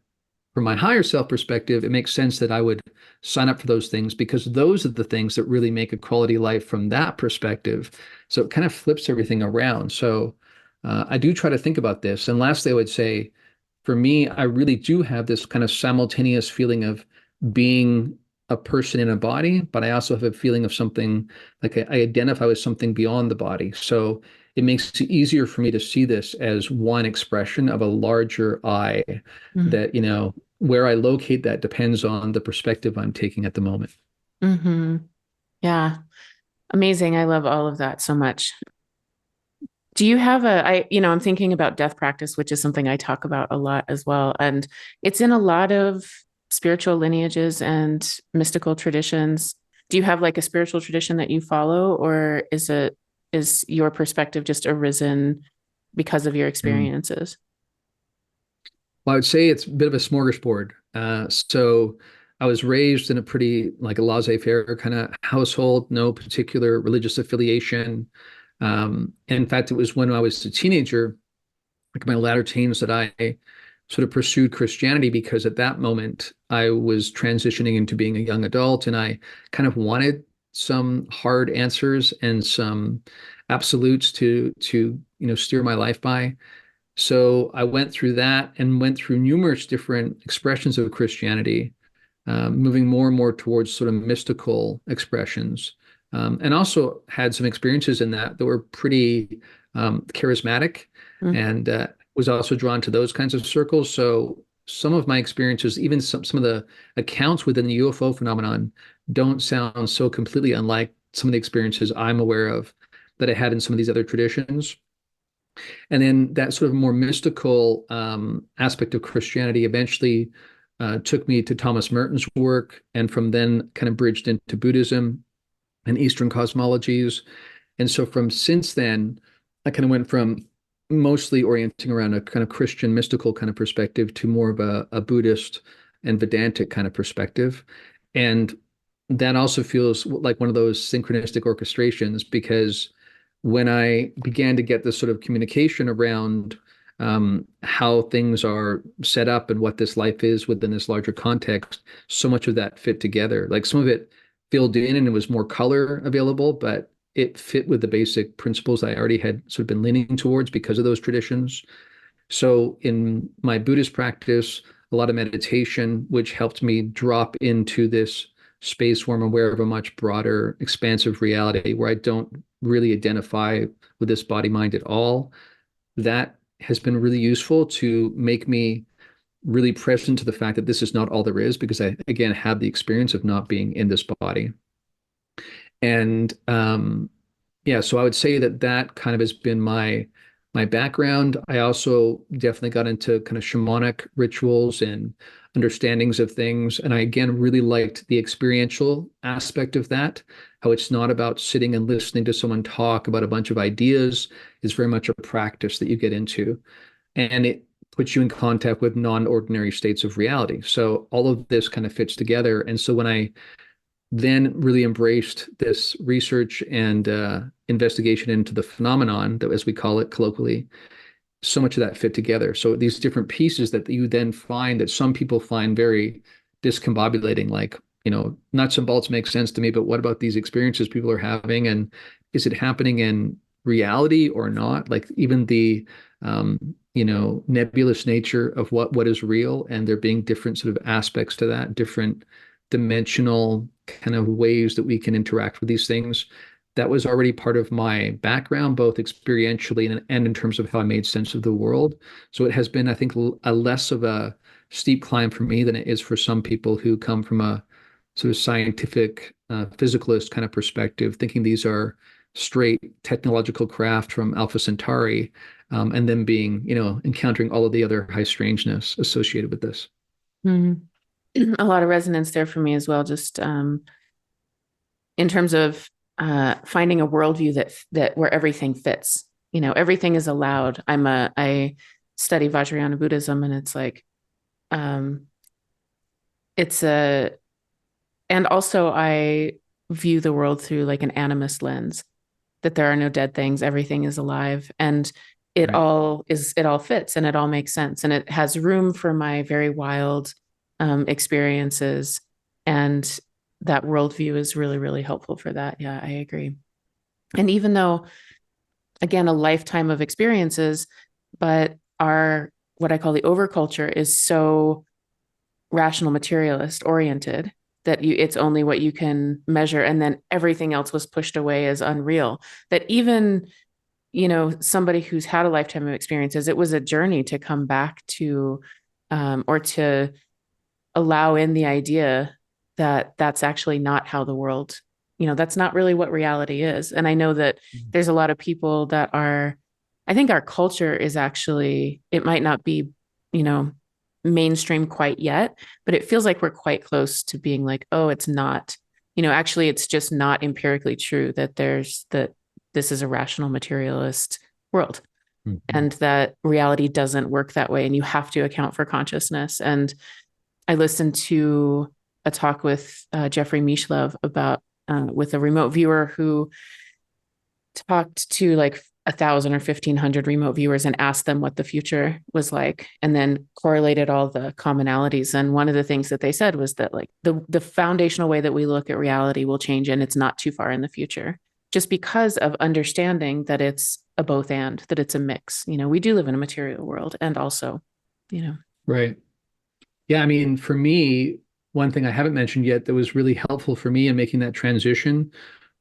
from my higher self perspective, it makes sense that I would sign up for those things, because those are the things that really make a quality life from that perspective. So it kind of flips everything around. So I do try to think about this. And lastly, I would say, for me, I really do have this kind of simultaneous feeling of being a person in a body, but I also have a feeling of something, like I identify with something beyond the body. So it makes it easier for me to see this as one expression of a larger I, that, where I locate that depends on the perspective I'm taking at the moment. Yeah. Amazing. I love all of that so much. Do you have I'm thinking about death practice, which is something I talk about a lot as well. And it's in a lot of spiritual lineages and mystical traditions. Do you have like a spiritual tradition that you follow, or is your perspective just arisen because of your experiences? Well, I would say it's a bit of a smorgasbord. So I was raised in a pretty like a laissez-faire kind of household, no particular religious affiliation. In fact, it was when I was a teenager, like my latter teens, that I sort of pursued Christianity, because at that moment I was transitioning into being a young adult, and I kind of wanted some hard answers and some absolutes to steer my life by. So I went through that and went through numerous different expressions of Christianity, moving more and more towards sort of mystical expressions, and also had some experiences in that were pretty charismatic, and was also drawn to those kinds of circles. So some of my experiences, even some of the accounts within the UFO phenomenon, don't sound so completely unlike some of the experiences I'm aware of that I had in some of these other traditions. And then that sort of more mystical aspect of Christianity eventually took me to Thomas Merton's work, and from then kind of bridged into Buddhism and Eastern cosmologies. And so from since then, I kind of went from mostly orienting around a kind of Christian mystical kind of perspective to more of a Buddhist and Vedantic kind of perspective. And that also feels like one of those synchronistic orchestrations, because when I began to get this sort of communication around how things are set up and what this life is within this larger context, so much of that fit together. Like some of it filled in and it was more color available, but it fit with the basic principles I already had sort of been leaning towards because of those traditions. So in my Buddhist practice, a lot of meditation, which helped me drop into this space where I'm aware of a much broader, expansive reality where I don't really identify with this body mind at all. That has been really useful to make me really present to the fact that this is not all there is, because I, again, have the experience of not being in this body. And yeah, so I would say that that kind of has been my background. I also definitely got into kind of shamanic rituals and understandings of things. And I, again, really liked the experiential aspect of that, how it's not about sitting and listening to someone talk about a bunch of ideas. It's very much a practice that you get into. And it puts you in contact with non-ordinary states of reality. So all of this kind of fits together. And so when I then really embraced this research and investigation into the phenomenon, that, as we call it colloquially, so much of that fit together. So these different pieces that you then find that some people find very discombobulating, like, nuts and bolts make sense to me, but what about these experiences people are having? And is it happening in reality or not? Like even the, nebulous nature of what is real, and there being different sort of aspects to that, different dimensional kind of ways that we can interact with these things. That was already part of my background, both experientially and in terms of how I made sense of the world. So it has been, I think, a less of a steep climb for me than it is for some people who come from a sort of scientific, physicalist kind of perspective, thinking these are straight technological craft from Alpha Centauri, and then being, encountering all of the other high strangeness associated with this. Mm-hmm. A lot of resonance there for me as well, just in terms of finding a worldview that where everything fits. Everything is allowed. I study Vajrayana Buddhism, and it's like and also I view the world through like an animist lens, that there are no dead things, everything is alive, and it all fits and it all makes sense, and it has room for my very wild experiences, and that worldview is really, really helpful for that. Yeah, I agree. And even though, again, a lifetime of experiences, but our, what I call the overculture, is so rational materialist oriented that it's only what you can measure, and then everything else was pushed away as unreal, that even somebody who's had a lifetime of experiences, it was a journey to come back to or to allow in the idea that that's actually not how the world, that's not really what reality is. And I know that there's a lot of people that I think our culture is actually, it might not be, mainstream quite yet, but it feels like we're quite close to being like, oh, it's not, actually it's just not empirically true that this is a rational materialist world. Mm-hmm. And that reality doesn't work that way. And you have to account for consciousness. And I listened to a talk with Jeffrey Mishlove about with a remote viewer who talked to like 1,000 or 1,500 remote viewers and asked them what the future was like, and then correlated all the commonalities. And one of the things that they said was that like the foundational way that we look at reality will change, and it's not too far in the future, just because of understanding that it's a both and, that it's a mix. We do live in a material world, and also, Right. Yeah, I mean, for me, one thing I haven't mentioned yet that was really helpful for me in making that transition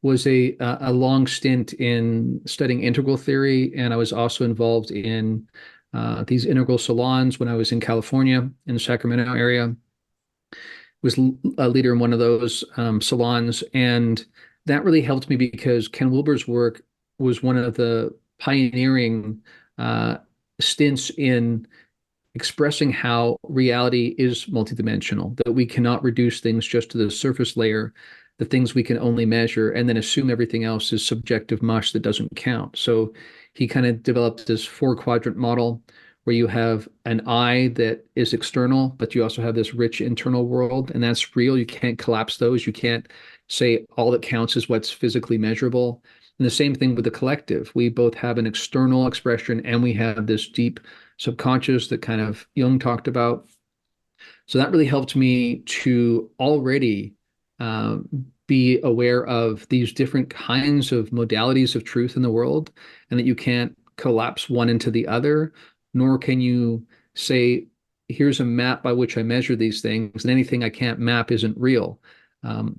was a long stint in studying integral theory, and I was also involved in these integral salons when I was in California, in the Sacramento area. Was a leader in one of those salons, and that really helped me because Ken Wilber's work was one of the pioneering stints in expressing how reality is multidimensional, that we cannot reduce things just to the surface layer, the things we can only measure, and then assume everything else is subjective mush that doesn't count. So he kind of developed this 4-quadrant model where you have an I that is external, but you also have this rich internal world, and that's real. You can't collapse those. You can't say all that counts is what's physically measurable. And the same thing with the collective. We both have an external expression and we have this deep subconscious that kind of Jung talked about. So that really helped me to already be aware of these different kinds of modalities of truth in the world, and that you can't collapse one into the other, nor can you say, here's a map by which I measure these things, and anything I can't map isn't real.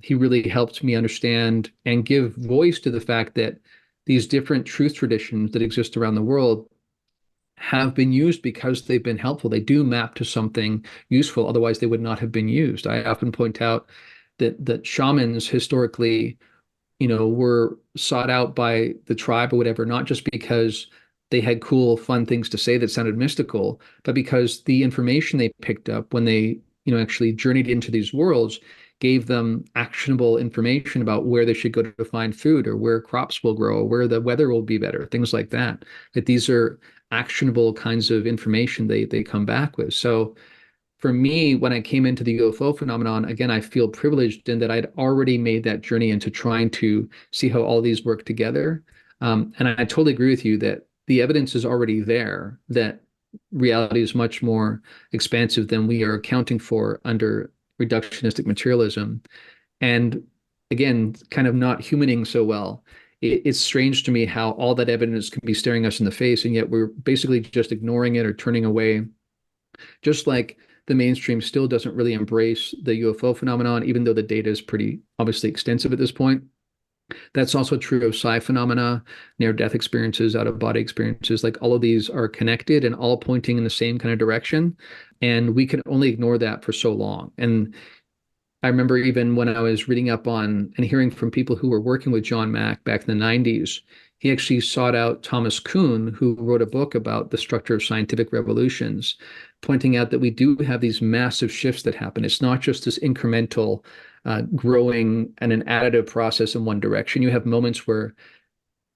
He really helped me understand and give voice to the fact that these different truth traditions that exist around the world have been used because they've been helpful. They do map to something useful, otherwise they would not have been used. I often point out that shamans historically, were sought out by the tribe or whatever, not just because they had cool, fun things to say that sounded mystical, but because the information they picked up when they, actually journeyed into these worlds gave them actionable information about where they should go to find food, or where crops will grow, or where the weather will be better, things like that. That these are actionable kinds of information they come back with. So for me, when I came into the UFO phenomenon, again, I feel privileged in that I'd already made that journey into trying to see how all these work together. And I totally agree with you that the evidence is already there, that reality is much more expansive than we are accounting for under reductionistic materialism. And again, kind of not humaning so well. It's strange to me how all that evidence can be staring us in the face, and yet we're basically just ignoring it or turning away. Just like the mainstream still doesn't really embrace the UFO phenomenon, even though the data is pretty obviously extensive at this point. That's also true of psi phenomena, near-death experiences, out-of-body experiences. Like, all of these are connected and all pointing in the same kind of direction. And we can only ignore that for so long. And I remember even when I was reading up on and hearing from people who were working with John Mack back in the 90s, he actually sought out Thomas Kuhn, who wrote a book about the structure of scientific revolutions, pointing out that we do have these massive shifts that happen. It's not just this incremental growing and an additive process in one direction. You have moments where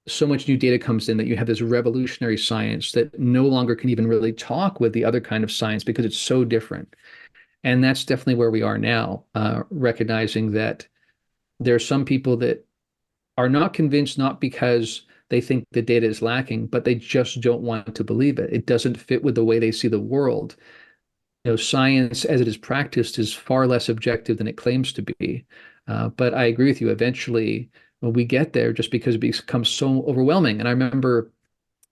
so much new data comes in that you have this revolutionary science that no longer can even really talk with the other kind of science because it's so different. And that's definitely where we are now, recognizing that there are some people that are not convinced, not because they think the data is lacking, but they just don't want to believe it. It doesn't fit with the way they see the world. Science as it is practiced is far less objective than it claims to be. But I agree with you. Eventually, when we get there, just because it becomes so overwhelming. And I remember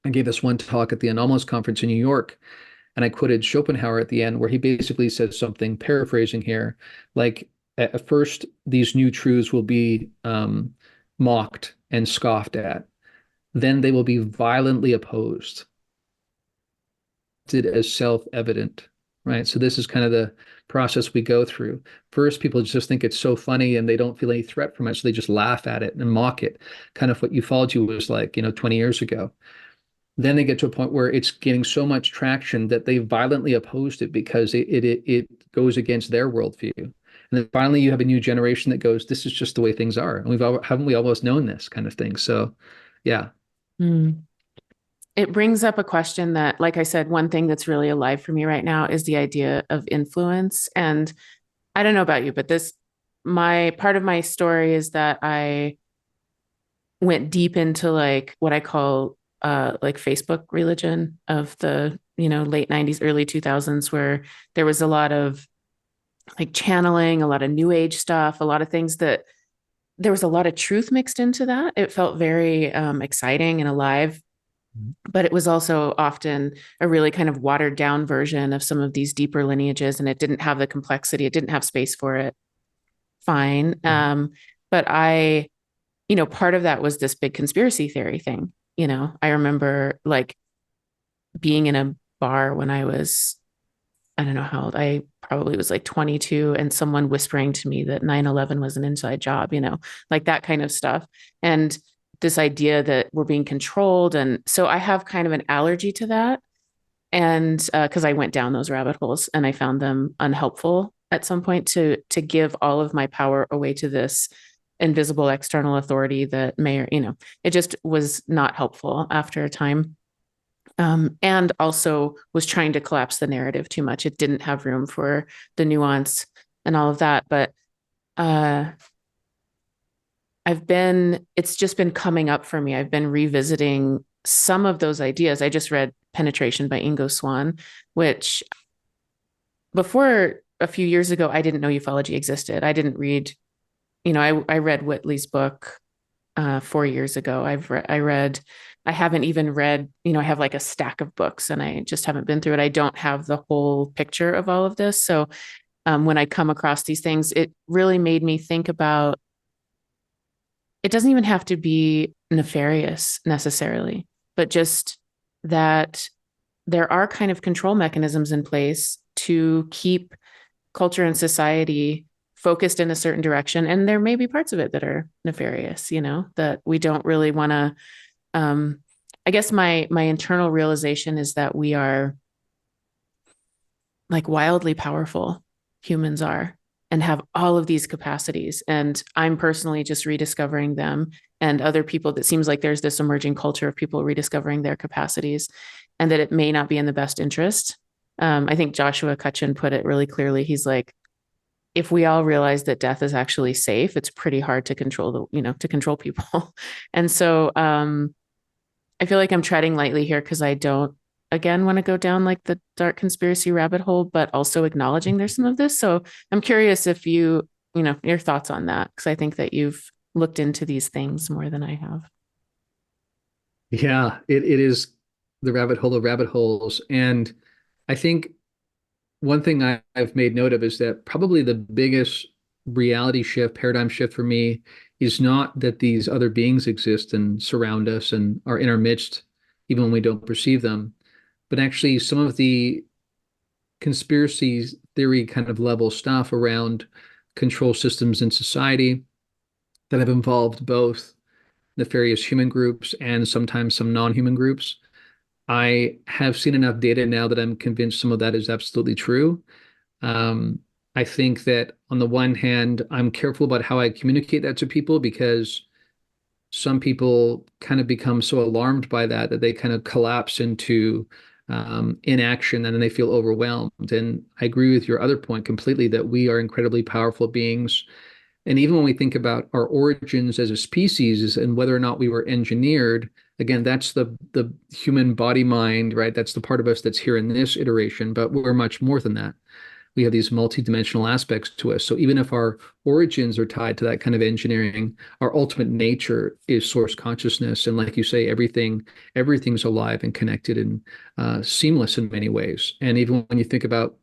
I gave this one talk at the Anomalous conference in New York, and I quoted Schopenhauer at the end, where he basically says something, paraphrasing here, like, at first, these new truths will be mocked and scoffed at. Then they will be violently opposed as self-evident, right? So this is kind of the process we go through. First, people just think it's so funny and they don't feel any threat from it, so they just laugh at it and mock it, kind of what ufology was like, 20 years ago. Then they get to a point where it's getting so much traction that they violently opposed it because it goes against their worldview. And then finally, you have a new generation that goes, "This is just the way things are," and haven't we almost known this kind of thing? So, yeah. It brings up a question that, like I said, one thing that's really alive for me right now is the idea of influence. And I don't know about you, but my part of my story is that I went deep into like what I call like Facebook religion of the, late 90s, early 2000s, where there was a lot of like channeling, a lot of new age stuff, a lot of things that there was a lot of truth mixed into that. It felt very exciting and alive. But it was also often a really kind of watered down version of some of these deeper lineages, and it didn't have the complexity. It didn't have space for it. Fine. But part of that was this big conspiracy theory thing. I remember like being in a bar when I was, I don't know how old, I probably was like 22, and someone whispering to me that 9/11 was an inside job, like that kind of stuff. And this idea that we're being controlled. And so I have kind of an allergy to that. And because I went down those rabbit holes and I found them unhelpful at some point to give all of my power away to this invisible external authority that may, or, it just was not helpful after a time. And also was trying to collapse the narrative too much. It didn't have room for the nuance and all of that. But it's just been coming up for me. I've been revisiting some of those ideas. I just read Penetration by Ingo Swann, which before a few years ago, I didn't know ufology existed. I didn't read, I read Whitley's book 4 years ago. I haven't even read, I have like a stack of books and I just haven't been through it. I don't have the whole picture of all of this. So when I come across these things, it really made me think about, it doesn't even have to be nefarious necessarily, but just that there are kind of control mechanisms in place to keep culture and society focused in a certain direction. And there may be parts of it that are nefarious, that we don't really want to. I guess my internal realization is that we are like wildly powerful, humans are, and have all of these capacities. And I'm personally just rediscovering them, and other people, that seems like there's this emerging culture of people rediscovering their capacities, and that it may not be in the best interest. I think Joshua Cutchin put it really clearly. He's like, if we all realize that death is actually safe, it's pretty hard to control to control people. And so I feel like I'm treading lightly here because I don't, again, want to go down like the dark conspiracy rabbit hole, but also acknowledging there's some of this. So I'm curious if your thoughts on that, because I think that you've looked into these things more than I have. Yeah, it is the rabbit hole of rabbit holes. And I think one thing I've made note of is that probably the biggest reality shift, paradigm shift for me is not that these other beings exist and surround us and are in our midst, even when we don't perceive them, but actually some of the conspiracy theory kind of level stuff around control systems in society that have involved both nefarious human groups and sometimes some non-human groups. I have seen enough data now that I'm convinced some of that is absolutely true. Um, I think that on the one hand, I'm careful about how I communicate that to people because some people kind of become so alarmed by that they kind of collapse into inaction and then they feel overwhelmed. And I agree with your other point completely that we are incredibly powerful beings. And even when we think about our origins as a species and whether or not we were engineered, again, that's the human body mind, right? That's the part of us that's here in this iteration, but we're much more than that. We have these multidimensional aspects to us. So even if our origins are tied to that kind of engineering, our ultimate nature is source consciousness. And like you say, everything's alive and connected and seamless in many ways. And even when you think about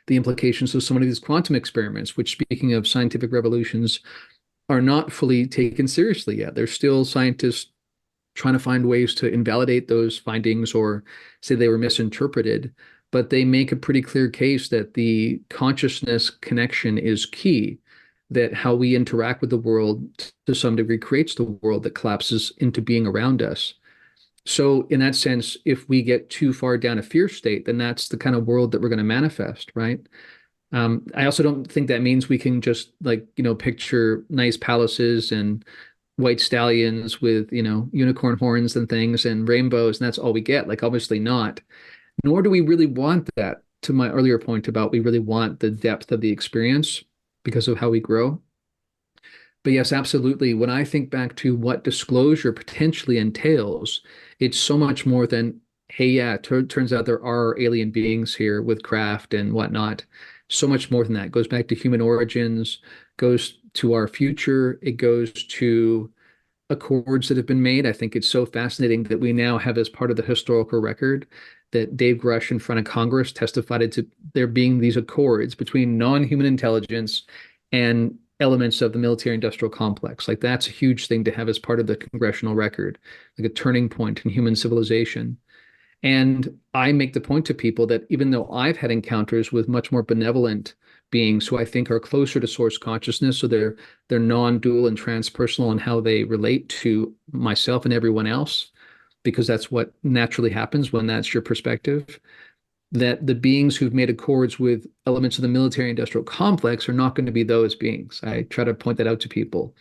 the implications of some of these quantum experiments, which, speaking of scientific revolutions, are not fully taken seriously yet. There's still scientists trying to find ways to invalidate those findings or say they were misinterpreted, but they make a pretty clear case that the consciousness connection is key, that how we interact with the world to some degree creates the world that collapses into being around us. So in that sense, if we get too far down a fear state, then that's the kind of world that we're going to manifest, right? I also don't think that means we can just picture nice palaces and white stallions with, unicorn horns and things and rainbows, and that's all we get. Like, obviously not. Nor do we really want that, to my earlier point about we really want the depth of the experience because of how we grow. But yes, absolutely. When I think back to what disclosure potentially entails, it's so much more than, hey, yeah, turns out there are alien beings here with craft and whatnot. So much more than that. It goes back to human origins, goes to our future. It goes to accords that have been made. I think it's so fascinating that we now have as part of the historical record that Dave Grush in front of Congress testified to there being these accords between non-human intelligence and elements of the military industrial complex. Like, that's a huge thing to have as part of the congressional record, like a turning point in human civilization. And I make the point to people that even though I've had encounters with much more benevolent beings who I think are closer to source consciousness, so they're non-dual and transpersonal in how they relate to myself and everyone else, because that's what naturally happens when that's your perspective, that the beings who've made accords with elements of the military industrial complex are not going to be those beings. I try to point that out to people.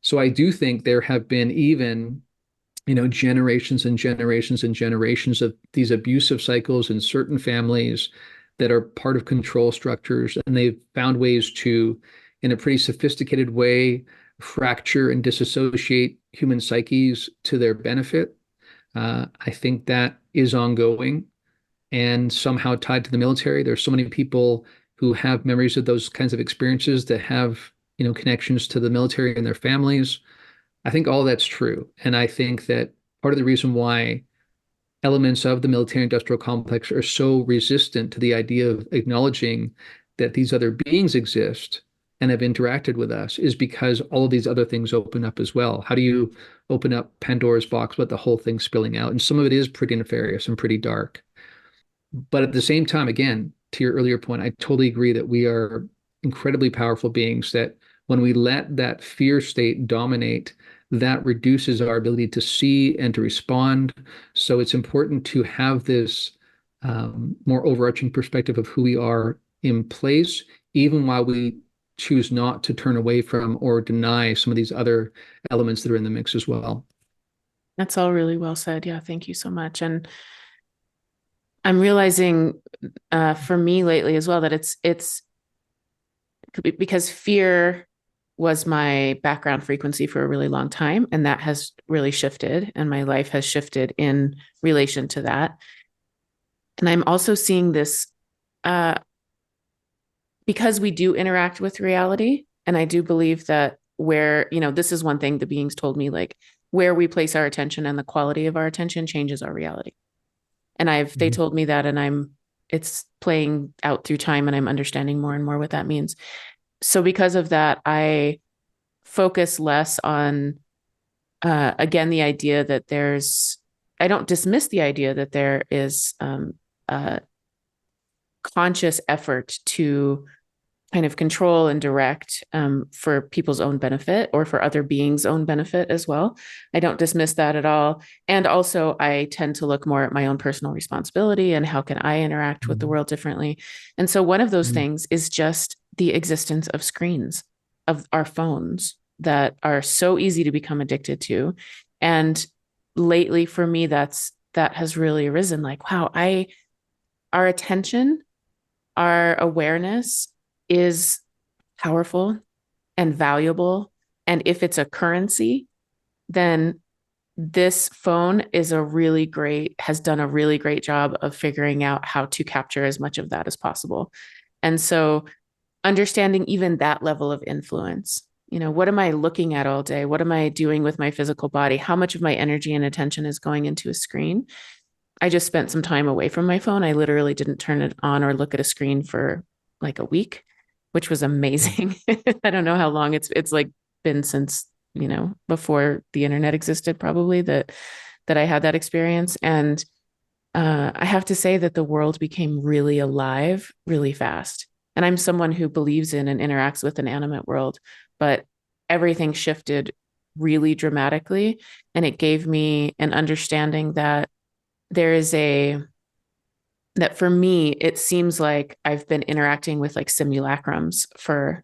So I do think there have been even generations and generations and generations of these abusive cycles in certain families that are part of control structures, and they've found ways to, in a pretty sophisticated way, fracture and disassociate human psyches to their benefit. I think that is ongoing and somehow tied to the military. There's so many people who have memories of those kinds of experiences that have, connections to the military and their families. I think all that's true. And I think that part of the reason why elements of the military industrial complex are so resistant to the idea of acknowledging that these other beings exist and have interacted with us is because all of these other things open up as well. How do you open up Pandora's box with the whole thing spilling out? And some of it is pretty nefarious and pretty dark. But at the same time, again, to your earlier point, I totally agree that we are incredibly powerful beings, that when we let that fear state dominate, that reduces our ability to see and to respond. So it's important to have this more overarching perspective of who we are in place, even while we choose not to turn away from or deny some of these other elements that are in the mix as well. That's all really well said. Yeah, thank you so much. And I'm realizing for me lately as well that it's because fear was my background frequency for a really long time, and that has really shifted, and my life has shifted in relation to that. And I'm also seeing this because we do interact with reality, and I do believe that where, this is one thing the beings told me, like where we place our attention and the quality of our attention changes our reality. And they told me that, and it's playing out through time, and I'm understanding more and more what that means. So because of that, I focus less on, again, the idea that I don't dismiss the idea that there is a conscious effort to kind of control and direct for people's own benefit or for other beings' own benefit as well. I don't dismiss that at all. And also, I tend to look more at my own personal responsibility and how can I interact with the world differently. And so one of those things is just the existence of screens, of our phones that are so easy to become addicted to. And lately for me, that has really arisen, like, wow, our attention, our awareness is powerful and valuable. And if it's a currency, then this phone has done a really great job of figuring out how to capture as much of that as possible. And so understanding even that level of influence, what am I looking at all day? What am I doing with my physical body? How much of my energy and attention is going into a screen? I just spent some time away from my phone. I literally didn't turn it on or look at a screen for like a week, which was amazing. I don't know how long it's like been since, before the internet existed, probably that I had that experience. And I have to say that the world became really alive really fast. And I'm someone who believes in and interacts with an animate world, but everything shifted really dramatically. And it gave me an understanding that that for me, it seems like I've been interacting with like simulacrums for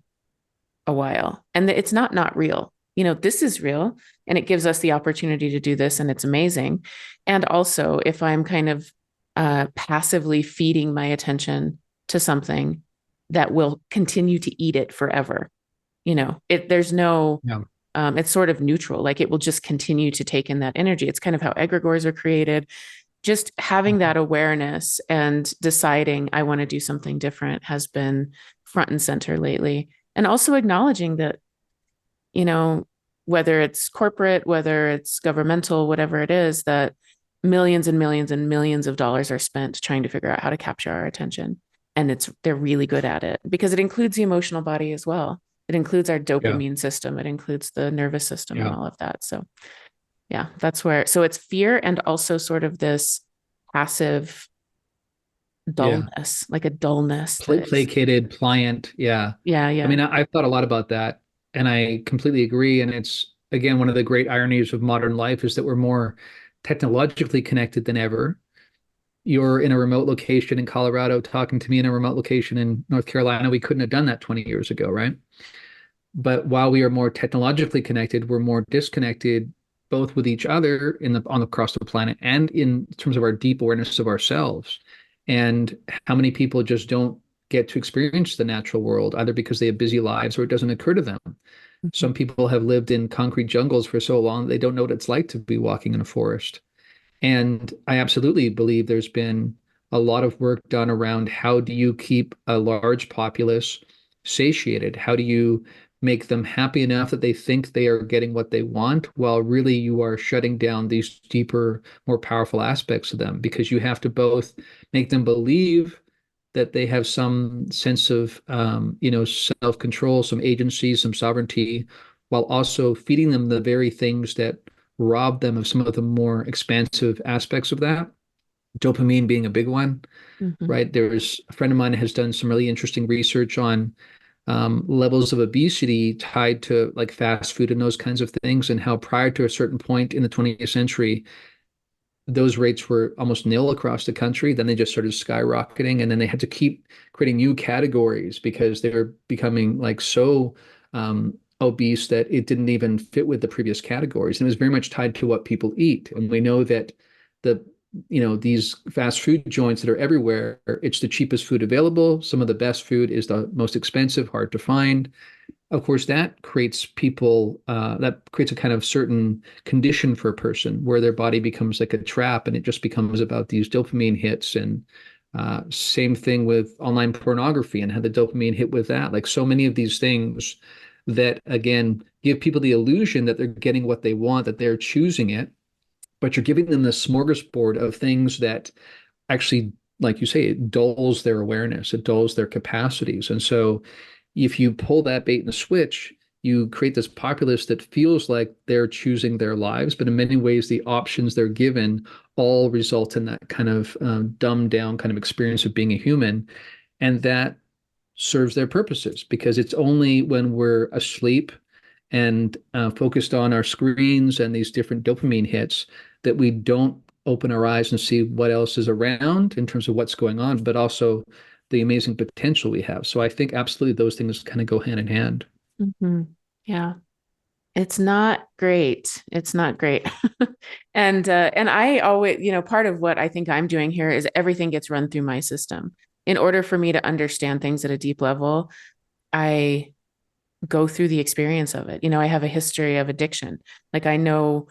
a while, and it's not real. This is real, and it gives us the opportunity to do this, and it's amazing. And also, if I'm kind of passively feeding my attention to something that will continue to eat it forever, there's no, it's sort of neutral. Like it will just continue to take in that energy. It's kind of how egregores are created. Just having that awareness and deciding I want to do something different has been front and center lately. And also acknowledging that, whether it's corporate, whether it's governmental, whatever it is, that millions and millions and millions of dollars are spent trying to figure out how to capture our attention. And they're really good at it because it includes the emotional body as well. It includes our dopamine system. It includes the nervous system and all of that. So yeah, so it's fear and also sort of this passive dullness, like a dullness. Placated, pliant. Yeah. Yeah. I mean, I've thought a lot about that, and I completely agree. And it's, again, one of the great ironies of modern life is that we're more technologically connected than ever. You're in a remote location in Colorado talking to me in a remote location in North Carolina. We couldn't have done that 20 years ago, right? But while we are more technologically connected, we're more disconnected both with each other across the planet and in terms of our deep awareness of ourselves. And how many people just don't get to experience the natural world, either because they have busy lives or it doesn't occur to them. Mhm. Some people have lived in concrete jungles for so long they don't know what it's like to be walking in a forest. And I absolutely believe there's been a lot of work done around how do you keep a large populace satiated? How do you make them happy enough that they think they are getting what they want, while really you are shutting down these deeper, more powerful aspects of them? Because you have to both make them believe that they have some sense of, self-control, some agency, some sovereignty, while also feeding them the very things that rob them of some of the more expansive aspects of that. Dopamine being a big one, Mhm. right? There's a friend of mine has done some really interesting research on levels of obesity tied to like fast food and those kinds of things, and how prior to a certain point in the 20th century, those rates were almost nil across the country. Then they just started skyrocketing, and then they had to keep creating new categories because they were becoming like so obese that it didn't even fit with the previous categories. And it was very much tied to what people eat. And we know that the these fast food joints that are everywhere, it's the cheapest food available. Some of the best food is the most expensive, hard to find. Of course, that creates that creates a kind of certain condition for a person where their body becomes like a trap, and it just becomes about these dopamine hits. And same thing with online pornography and how the dopamine hit with that. Like so many of these things that, again, give people the illusion that they're getting what they want, that they're choosing it, but you're giving them this smorgasbord of things that actually, like you say, it dulls their awareness, it dulls their capacities. And so if you pull that bait and switch, you create this populace that feels like they're choosing their lives, but in many ways, the options they're given all result in that kind of dumbed down kind of experience of being a human. And that serves their purposes, because it's only when we're asleep and focused on our screens and these different dopamine hits that we don't open our eyes and see what else is around in terms of what's going on, but also the amazing potential we have. So I think absolutely those things kind of go hand in hand. Mhm. Yeah. It's not great. It's not great. And I always, part of what I think I'm doing here is everything gets run through my system. In order for me to understand things at a deep level, I go through the experience of it. I have a history of addiction. Like I know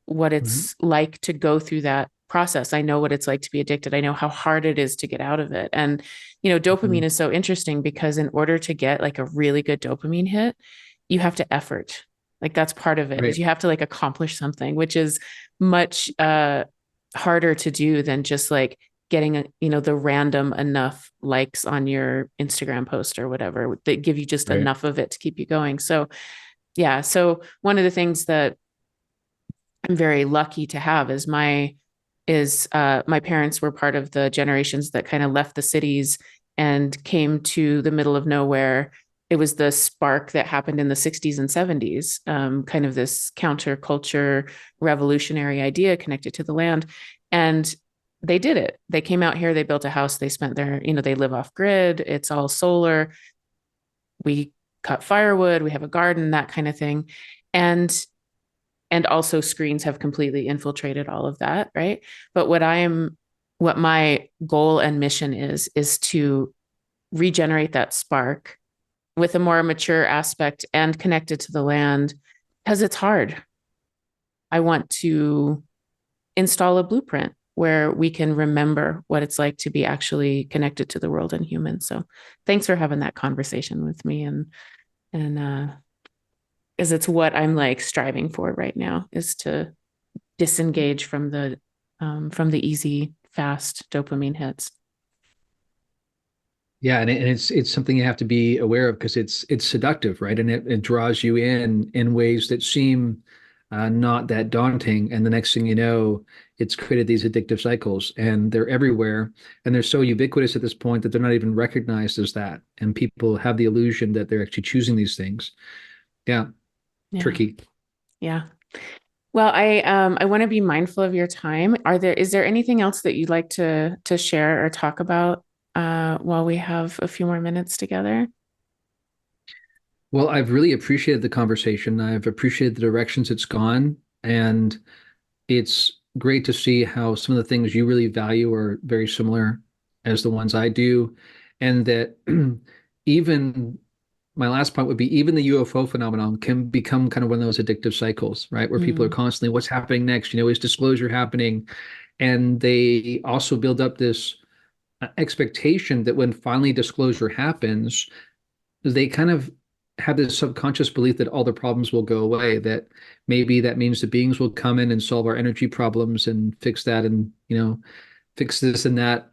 what Mhm. it's like to go through that process. I know what it's like to be addicted. I know how hard it is to get out of it. And, dopamine Mhm. is so interesting because in order to get like a really good dopamine hit, you have to effort. Like that's part of it is Right. you have to like accomplish something, which is much harder to do than just like getting the random enough likes on your Instagram post or whatever that give you just Right. enough of it to keep you going. So yeah, so one of the things that I'm very lucky to have is my parents were part of the generations that kind of left the cities and came to the middle of nowhere. It was the spark that happened in the 60s and 70s, kind of this counterculture revolutionary idea connected to the land. And they did it. They came out here, they built a house, they spent they live off grid, it's all solar. We cut firewood, we have a garden, that kind of thing. And also screens have completely infiltrated all of that, right? But what my goal and mission is to regenerate that spark with a more mature aspect and connected to the land because it's hard. I want to install a blueprint where we can remember what it's like to be actually connected to the world and humans. So thanks for having that conversation with me, and because it's what I'm like striving for right now is to disengage from the easy, fast dopamine hits. Yeah, and it's something you have to be aware of because it's seductive, right? And it draws you in ways that seem not that daunting. And the next thing you know, it's created these addictive cycles, and they're everywhere, and they're so ubiquitous at this point that they're not even recognized as that. And people have the illusion that they're actually choosing these things. Yeah, Yeah. tricky. Yeah. Well, I want to be mindful of your time. Is there anything else that you'd like to share or talk about while we have a few more minutes together? Well, I've really appreciated the conversation. I've appreciated the directions it's gone. And it's great to see how some of the things you really value are very similar as the ones I do. And that even my last point would be even the UFO phenomenon can become kind of one of those addictive cycles, right? Where people are constantly, what's happening next? Is disclosure happening? And they also build up this expectation that when finally disclosure happens, they kind of have this subconscious belief that all the problems will go away, that maybe that means the beings will come in and solve our energy problems and fix that and, fix this and that.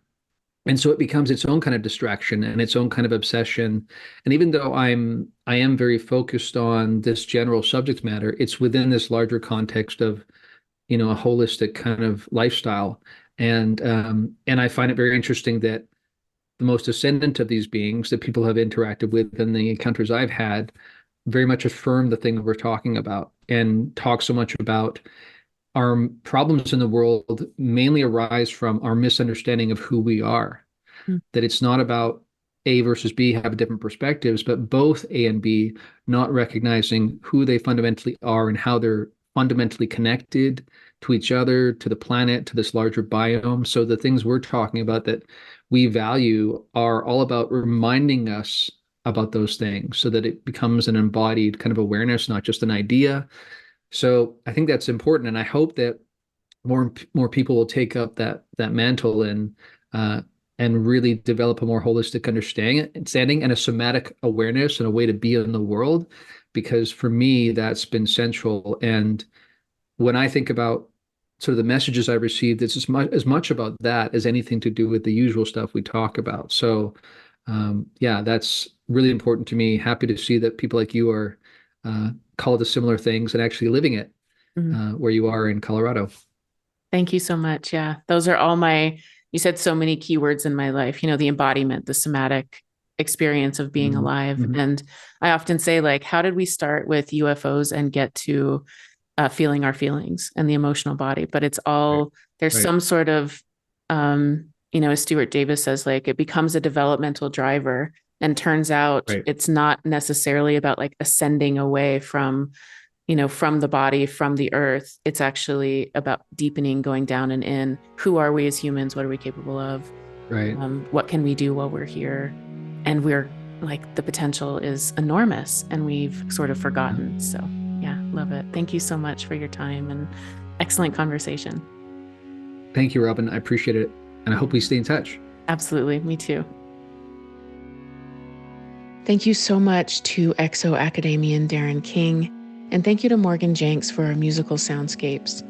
And so it becomes its own kind of distraction and its own kind of obsession. And even though I am very focused on this general subject matter, it's within this larger context of, a holistic kind of lifestyle. And I find it very interesting that the most ascendant of these beings that people have interacted with and the encounters I've had very much affirm the thing we're talking about and talk so much about our problems in the world mainly arise from our misunderstanding of who we are. That it's not about A versus B have different perspectives, but both A and B not recognizing who they fundamentally are and how they're fundamentally connected to each other, to the planet, to this larger biome. So the things we're talking about that we value are all about reminding us about those things so that it becomes an embodied kind of awareness, not just an idea. So I think that's important. And I hope that more people will take up that mantle and really develop a more holistic understanding and a somatic awareness and a way to be in the world. Because for me, that's been central. And when I think about sort of the messages I've received, it's as much about that as anything to do with the usual stuff we talk about. So, yeah, that's really important to me. Happy to see that people like you are called to similar things and actually living it where you are in Colorado. Thank you so much. Yeah, those are all you said so many keywords in my life, the embodiment, the somatic experience of being alive. And I often say, like, how did we start with UFOs and get to feeling our feelings and the emotional body? But it's all, there's some sort of, as Stuart Davis says, like, it becomes a developmental driver, and turns out it's not necessarily about like ascending away from the body, from the earth. It's actually about deepening, going down and in. Who are we as humans? What are we capable of? Right. What can we do while we're here? And we're like, the potential is enormous and we've sort of forgotten. So yeah, love it. Thank you so much for your time and excellent conversation. Thank you, Robin. I appreciate it. And I hope we stay in touch. Absolutely. Me too. Thank you so much to ExoAcademian Darren King. And thank you to Morgan Jenks for our musical soundscapes.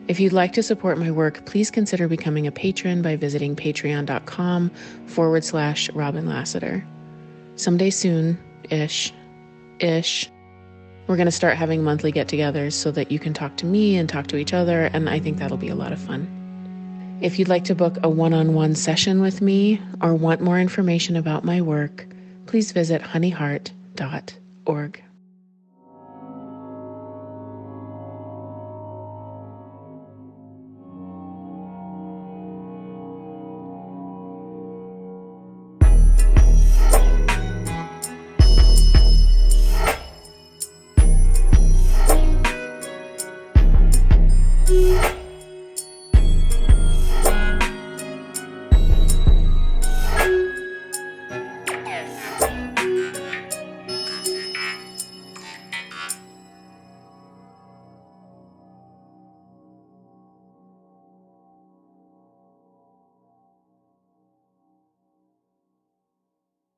If you'd like to support my work, please consider becoming a patron by visiting patreon.com/Robin Lassiter. Someday soon-ish, we're going to start having monthly get-togethers so that you can talk to me and talk to each other, and I think that'll be a lot of fun. If you'd like to book a one-on-one session with me or want more information about my work, please visit honeyheart.org.